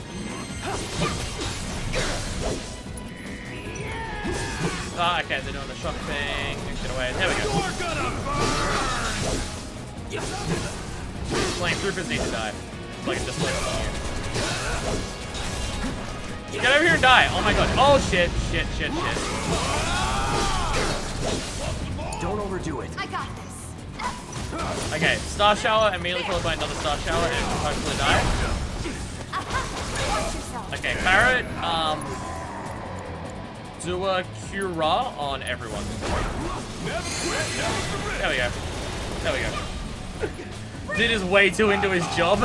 Speaker 1: Okay, they're doing the shock thing. Get away. There we go.
Speaker 8: You're gonna burn.
Speaker 1: Flametroopers need to die. Like, just like... Get over here and die. Oh my god. Oh, shit.
Speaker 3: Don't overdo it.
Speaker 5: I got this.
Speaker 1: Okay, Star Shower, immediately followed by another Star Shower, and hopefully die.
Speaker 5: Watch yourself.
Speaker 1: Okay, Barrett, do a Cura on everyone. There we go. There we go. Dude is way too into his job.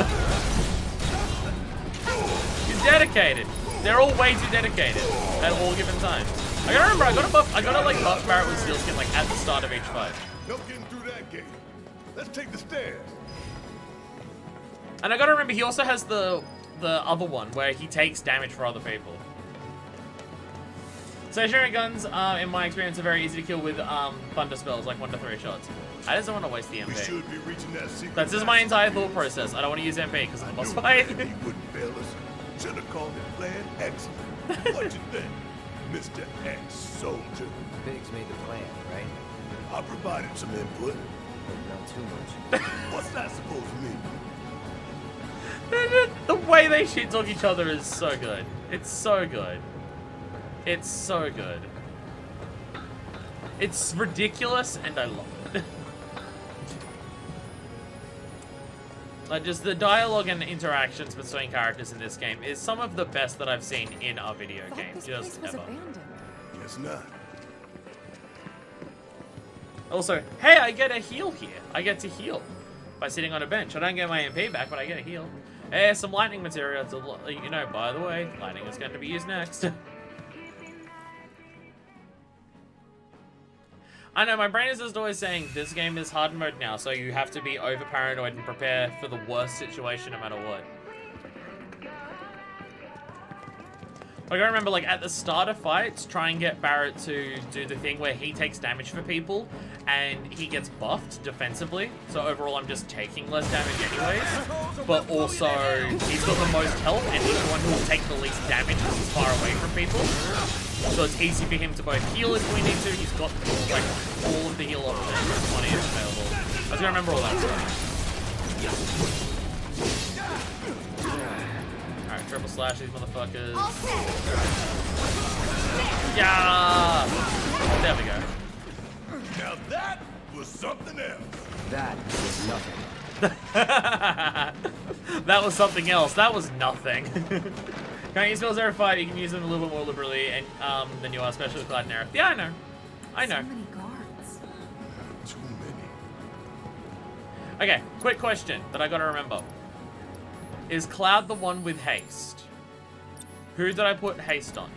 Speaker 1: He's dedicated. They're all way too dedicated at all given times. I gotta remember, I gotta like buff Barrett with Sealskin like at the start of each fight.
Speaker 2: No getting through that gate. Let's take the stairs.
Speaker 1: And I gotta remember, he also has the other one where he takes damage for other people. Stationary guns, in my experience, are very easy to kill with thunder spells, like 1 to 3 shots. I just don't want to waste the MP.
Speaker 2: We should be reaching that secret.
Speaker 1: That's just my entire thought process. I don't want to use MP because of the boss fight.
Speaker 2: He wouldn't fail us. Should have called it Plan Excellent. What you think, Mr. Ex-Soldier?
Speaker 3: Biggs made the plan, right?
Speaker 2: I provided some input.
Speaker 3: But not too much.
Speaker 2: What's that supposed to mean?
Speaker 1: The way they shit talk each other is so good. It's so good. It's so good. It's ridiculous and I love it. Like, just the dialogue and interactions between characters in this game is some of the best that I've seen in a video game,
Speaker 5: This
Speaker 1: just
Speaker 5: place was
Speaker 1: ever.
Speaker 5: abandoned.
Speaker 2: Guess not.
Speaker 1: Also, hey, I get a heal here. I get to heal by sitting on a bench. I don't get my MP back, but I get a heal. Hey, some lightning material to, you know, by the way, lightning is going to be used next. I know, my brain is just always saying, this game is hard mode now, so you have to be over paranoid and prepare for the worst situation no matter what. Like, I remember, like, at the start of fights, try and get Barrett to do the thing where he takes damage for people, and he gets buffed defensively. So overall, I'm just taking less damage anyways. But also, he's got the most health, and he's the one who will take the least damage because he's far away from people. So it's easy for him to both heal if we need to. He's got, like, all of the heal options on him available. I was gonna remember all that stuff. Alright, triple slash these motherfuckers. Yeah! There we go.
Speaker 2: Now that was something else.
Speaker 3: That was nothing.
Speaker 1: That was something else. That was nothing. Can't use spells every fight. You can use them a little bit more liberally and than you are, especially with Cloud and Aerith. Yeah, I know. I know.
Speaker 5: So many guards.
Speaker 2: Too many.
Speaker 1: Okay, quick question that I gotta remember. Is Cloud the one with haste? Who did I put haste on?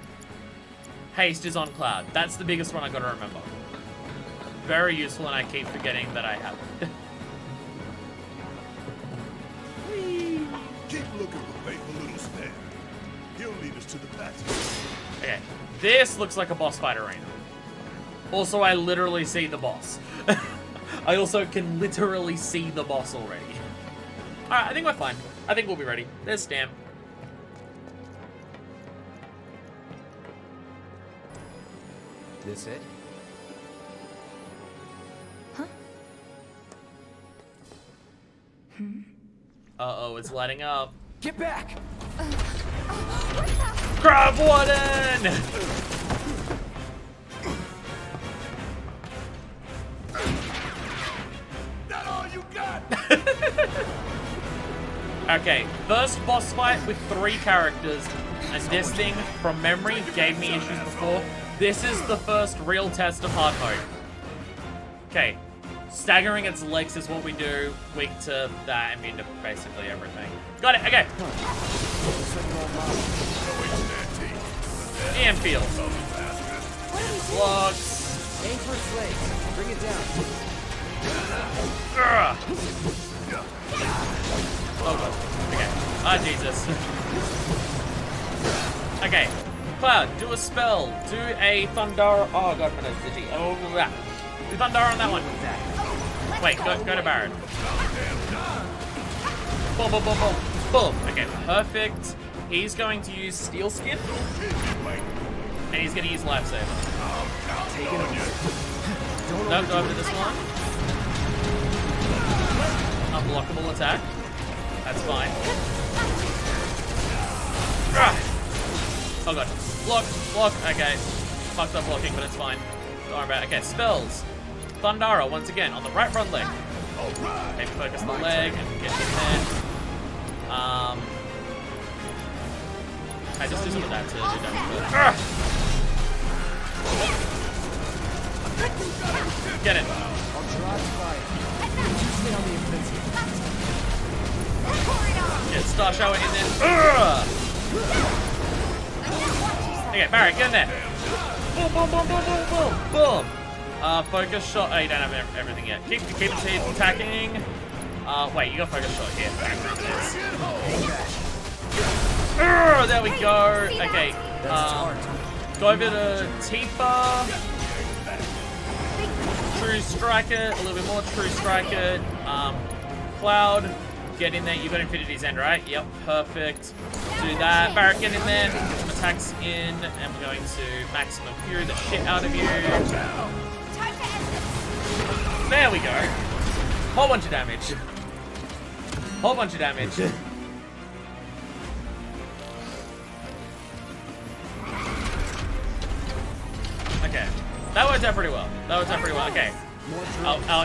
Speaker 1: Haste is on Cloud. That's the biggest one I gotta remember. Very useful, and I keep forgetting that I have it.
Speaker 2: Keep looking for faithful little Stan. He'll lead us to the passage.
Speaker 1: Okay, this looks like a boss fight arena. Also, I literally see the boss. I also can literally see the boss already. Alright, I think we're fine. I think we'll be ready. There's Stamp.
Speaker 3: This it?
Speaker 1: Uh-oh, it's lighting up.
Speaker 3: Get back!
Speaker 1: Crab Warden!
Speaker 8: That all you got?
Speaker 1: Okay, first boss fight with 3 characters, and this thing, from memory, gave me issues before. This is the first real test of hard mode. Okay, staggering its legs is what we do, weak to that, immune to basically everything. Got it, okay. And field. Blocks.
Speaker 3: Aim for its legs. Bring it down.
Speaker 1: Ugh. Oh god. Okay. Ah, Jesus. Okay. Cloud, do a spell. Do a Thundara. Oh god, my nose is itchy. Oh, yeah. Do Thundara on that one. Wait, go to Baron. Boom, boom, boom, boom. Boom. Okay, perfect. He's going to use Steel Skin. And he's going to use Lifesaver. Nope, go over to this one. Unblockable attack. That's fine. Oh god. Block. Okay. Fucked up blocking, but it's fine. Don't worry about it. Okay, spells. Thundara, once again, on the right front leg. Okay, focus the leg and get in there. I just do some of that to do damage. Get it.
Speaker 3: I'll draw its fire. You stay on the offensive.
Speaker 1: Get Star Shower in there. Okay, Barrett, get in there. Boom, boom, boom, boom, boom, boom, boom. Focus shot. Oh, you don't have everything yet. Keep attacking. Wait, you got focus shot here. There we go. Okay. Go over to Tifa. True Strike it. A little bit more True Strike it. Cloud. Get in there. You got Infinity's End, right? Yep. Perfect. Do that. Barrett, get in there. Get some attacks in. And we're going to Maximum Fury the shit out of you. There we go. Whole bunch of damage. Whole bunch of damage. Okay. That worked out pretty well. Okay.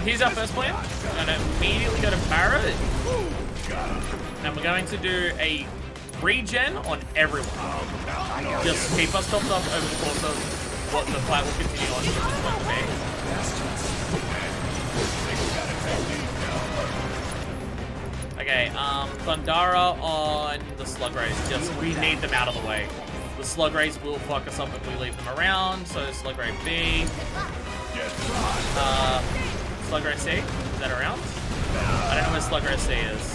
Speaker 1: Here's our first plan. We're going to immediately go to Barrett. And we're going to do a regen on everyone. Just keep us topped up over the course of what the fight will continue on from this point to be. Okay, Thundara on the Slug Rays. Just, we need them out of the way. The Slug Rays will fuck us up if we leave them around, so Slug Ray B. Slug Ray C? Is that around? I don't know where Slug Ray C is.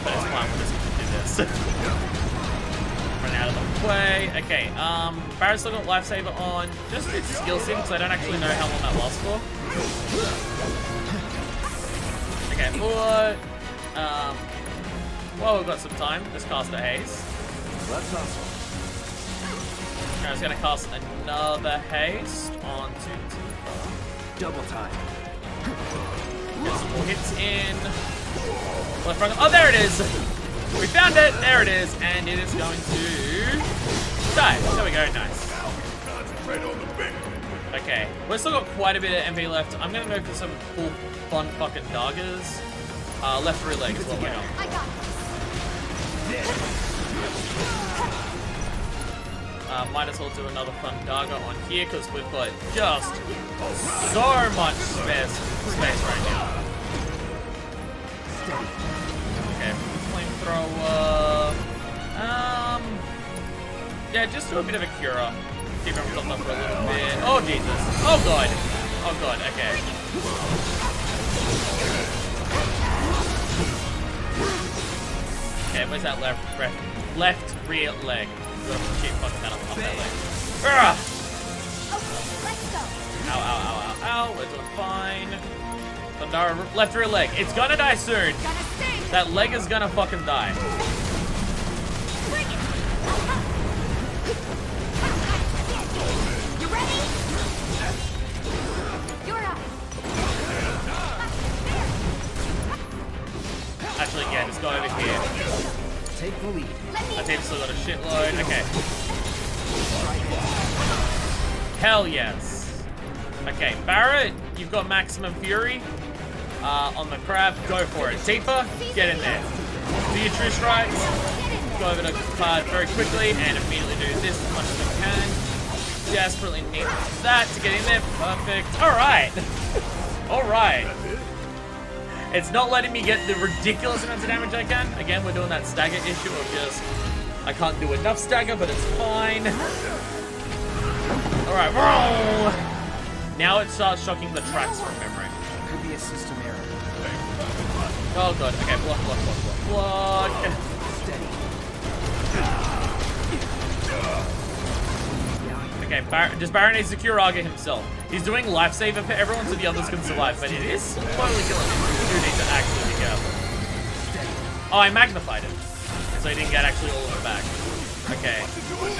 Speaker 1: But it's fine, we'll just do this. Run out of the way. Okay, Barrett's still got Lifesaver on. Just its skill sim, because I don't actually know how long that lasts for. Okay, well, we've got some time. Let's cast a Haze.
Speaker 7: Let's hustle.
Speaker 1: I was going to cast another Haste onto Tifa.
Speaker 7: Double time.
Speaker 1: Get some more hits in. Left front. Oh, there it is! We found it! There it is! And it is going to die. There we go, nice. Okay, we've still got quite a bit of MP left. I'm going to go for some cool, fun fucking daggers. Left rear leg is what we're on. Might as well do another Fundaga on here because we've got just so much space right now. Okay, flamethrower. Yeah, just do a bit of a Cura. Keep everyone up for a little bit. Oh Jesus! Oh god! Oh god! Okay. Okay, where's that left rear leg? Gotta keep fucking that up that leg. Urgh! Ow, ow, ow, ow, ow. We're doing fine. Thundara, left rear leg. It's gonna die soon. That leg is gonna fucking die.
Speaker 5: You ready? You're up.
Speaker 1: Actually, yeah, just go over here.
Speaker 3: Take the lead.
Speaker 1: My team's still got a shitload. Okay. Hell yes. Okay, Barrett, you've got maximum fury. On the crab, go for it. Tifa, get in there. Do your true strikes. Go over to Cloud very quickly and immediately do this as much as you can. Desperately need that to get in there. Perfect. Alright. Alright. It's not letting me get the ridiculous amounts of damage I can. Again, we're doing that stagger issue of just, I can't do enough stagger, but it's fine. Alright, roll! Now it starts shocking the tracks from memory.
Speaker 3: Could be a system error.
Speaker 1: Oh god, okay, block, block, block, block, block.
Speaker 3: Steady.
Speaker 1: Okay, just Baron needs to Curaga himself. He's doing lifesaver for everyone so the others can survive, but it is slowly killing him. You do need to actually be careful. Oh, I magnified it. So he didn't get actually all of it back. Okay.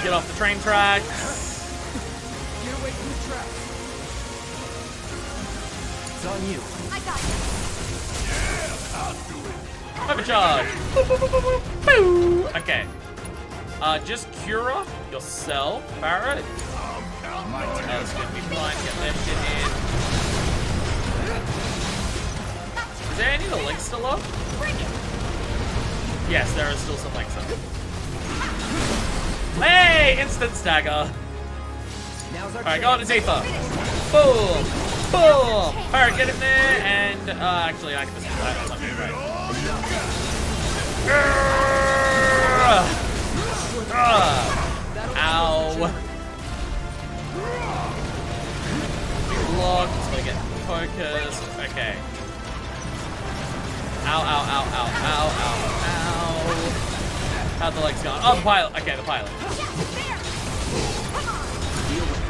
Speaker 1: Get off the train tracks.
Speaker 3: Get away from the trap. It's on you.
Speaker 5: I got you.
Speaker 1: Overcharge. Boo, boo, boo, boo, boo. Boo. Okay. Just Cura yourself, Barrett. That's gonna be fine. Get that shit in. Is there any of the legs still up? Yes, there are still some legs up. Hey! Instant stagger. Alright, go on to Tifa. Boom! Boom! Alright, get in there and actually I can just do that. That's not good, right? Ow. Block, just gotta get focused. Okay. Ow, ow, ow, ow, ow, ow, ow. How'd the legs going? Oh, the pilot. Okay, the pilot.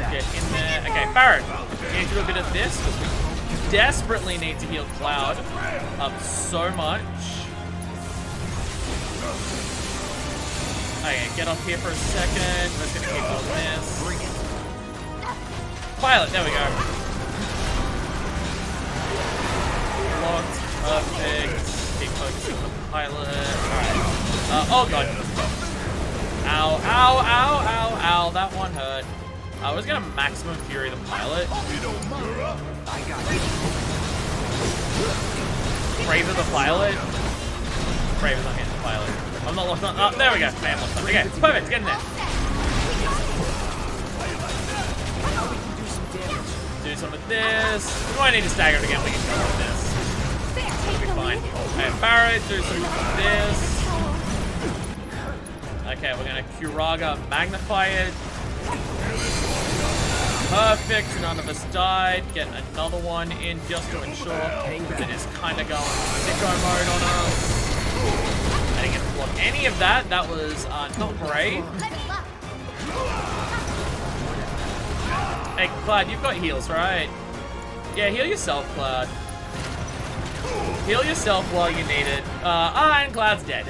Speaker 1: Get in there. Okay, Barrett. You need to do a bit of this because we desperately need to heal Cloud up so much. Okay, get off here for a second. We're just gonna keep doing this. Pilot, there we go. Locked, perfect. Keep focusing on the pilot. Alright. Oh god. Ow, ow, ow, ow, ow. That one hurt. I was gonna maximum fury the pilot.
Speaker 3: I got you.
Speaker 1: Braver the pilot. Braver's not hitting the pilot. I'm not locked on. Oh, there we go. I am locked on. Okay, perfect. Get in there. Do some of this. We might need to stagger it again. We can go with this. It'll be fine. Okay, Barrett, do some of this. Okay, we're gonna Curaga magnify it. Perfect. None of us died. Get another one in just to ensure it is kind of going sicko mode on us. I didn't get to block any of that. That was not great. Hey, Cloud, you've got heals, right? Yeah, heal yourself, Cloud. Heal yourself while you need it. And Cloud's dead.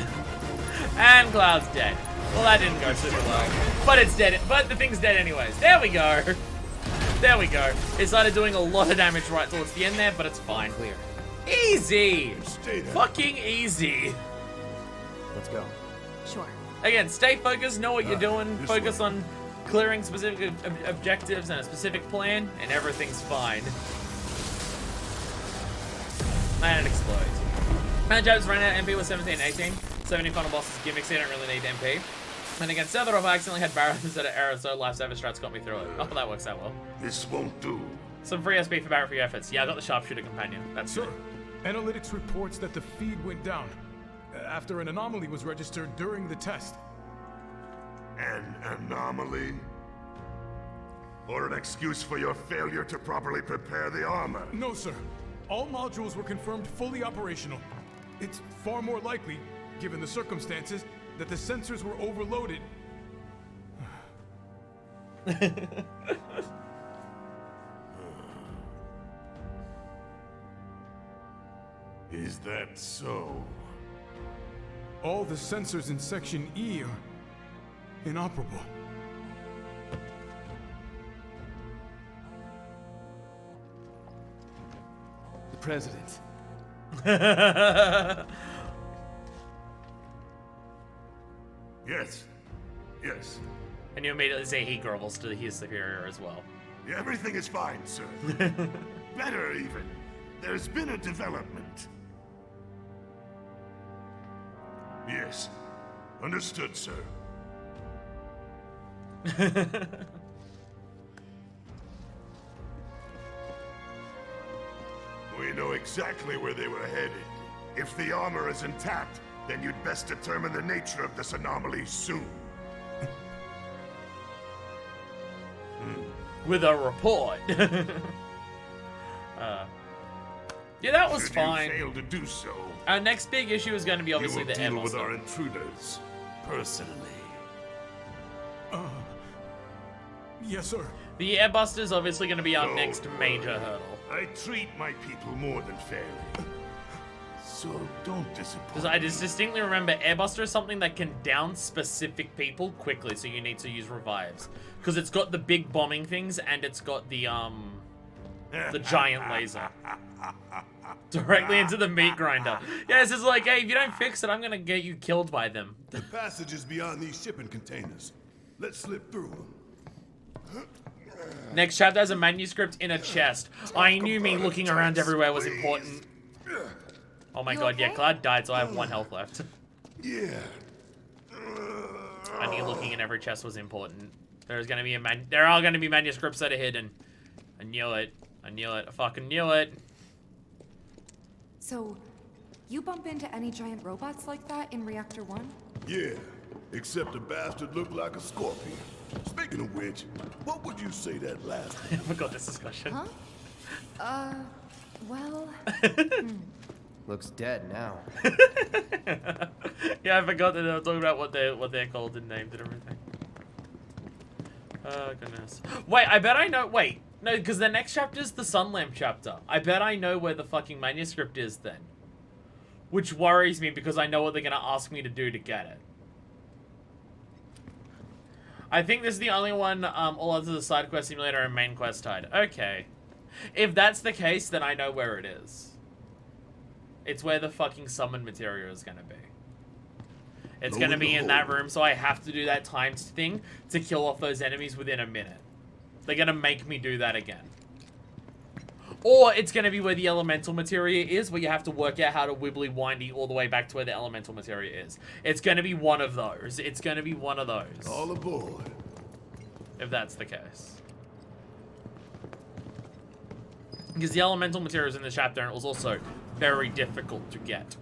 Speaker 1: And Cloud's dead. Well, that didn't go super well. But it's dead. But the thing's dead anyways. There we go. There we go. It started doing a lot of damage right towards the end there, but it's fine.
Speaker 3: Clear.
Speaker 1: Easy. Fucking easy.
Speaker 3: Let's go.
Speaker 5: Sure.
Speaker 1: Again, stay focused, know what you're doing,
Speaker 2: this
Speaker 1: focus
Speaker 2: way.
Speaker 1: on clearing specific objectives and a specific plan, and everything's fine. And it explodes. Jobs ran out MP was 17, 18. 70 final bosses gimmicks, they don't really need MP. And again, Setherov, I accidentally had Barrett instead of Era, so lifesaver strats got me through it. Oh, that works out well.
Speaker 8: This won't do.
Speaker 1: Some free SP for Barrett for your efforts. Yeah, I got the sharpshooter companion. That's
Speaker 9: Sir,
Speaker 1: good.
Speaker 9: analytics reports that the feed went down after an anomaly was registered during the test.
Speaker 8: An anomaly? Or an excuse for your failure to properly prepare the armor?
Speaker 9: No, sir. All modules were confirmed fully operational. It's far more likely, given the circumstances, that the sensors were overloaded.
Speaker 8: Is that so?
Speaker 9: All the sensors in Section E are inoperable.
Speaker 3: The President.
Speaker 8: Yes. Yes.
Speaker 1: And you immediately say he grovels to his superior as well.
Speaker 8: Yeah, everything is fine, sir. Better, even. There's been a development. Yes. Understood, sir. We know exactly where they were headed. If the armor is intact, then you'd best determine the nature of this anomaly soon.
Speaker 1: With a report. Yeah, that was
Speaker 8: Should
Speaker 1: fine.
Speaker 8: you fail to do so,
Speaker 1: Our next big issue is going to be
Speaker 8: you
Speaker 1: obviously
Speaker 8: will
Speaker 1: the
Speaker 8: deal with
Speaker 1: Airbuster.
Speaker 8: our intruders personally.
Speaker 9: Yes, sir.
Speaker 1: The Airbuster is obviously going to be our
Speaker 8: Don't
Speaker 1: next major
Speaker 8: worry.
Speaker 1: hurdle.
Speaker 8: I treat my people more than fairly. So don't disappoint.
Speaker 1: Because I just distinctly remember Airbuster is something that can down specific people quickly, so you need to use revives. Because it's got the big bombing things and it's got the giant laser. Directly into the meat grinder. Yeah, it's just like, hey, if you don't fix it, I'm gonna get you killed by them.
Speaker 2: The passage is beyond these shipping containers. Let's slip through them.
Speaker 1: Next chapter has a manuscript in a chest. I knew me looking around everywhere was important. Oh my god, yeah, Cloud died, so I have 1 health left.
Speaker 2: Yeah.
Speaker 1: I knew looking in every chest was important. There are gonna be manuscripts that are hidden. I knew it. I knew it. I fucking knew it.
Speaker 5: So, you bump into any giant robots like that in Reactor 1?
Speaker 2: Yeah. Except the bastard looked like a scorpion. Speaking of which, what would you say that last one?
Speaker 1: I forgot this discussion.
Speaker 5: Huh? Well...
Speaker 3: Looks dead now.
Speaker 1: Yeah, I forgot that they were talking about what they're called and named and everything. Oh, goodness. Wait, I bet I know... Wait. No, because the next chapter is the Sun Lamp chapter. I bet I know where the fucking manuscript is then. Which worries me because I know what they're going to ask me to do to get it. I think this is the only one, all others are the side quest simulator and main quest tied. Okay. If that's the case, then I know where it is. It's where the fucking summon material is going to be. It's going to be in that room, so I have to do that timed thing to kill off those enemies within a minute. They're going to make me do that again. Or it's going to be where the elemental materia is, where you have to work out how to wibbly windy all the way back to where the elemental materia is. It's going to be one of those. It's going to be one of those.
Speaker 2: All aboard.
Speaker 1: If that's the case. Because the elemental materia is in the chapter, and it was also very difficult to get.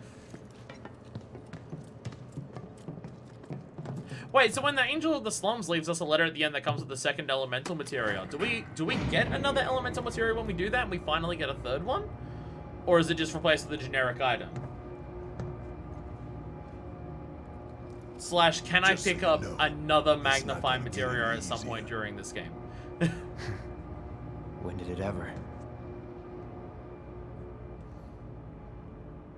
Speaker 1: Wait, so when the Angel of the Slums leaves us a letter at the end that comes with the second elemental material, do we get another elemental material when we do that and we finally get a third one? Or is it just replaced with a generic item? Slash, can I pick up another magnifying material at some point during this game?
Speaker 3: When did it ever?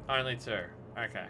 Speaker 1: Only 2. Okay.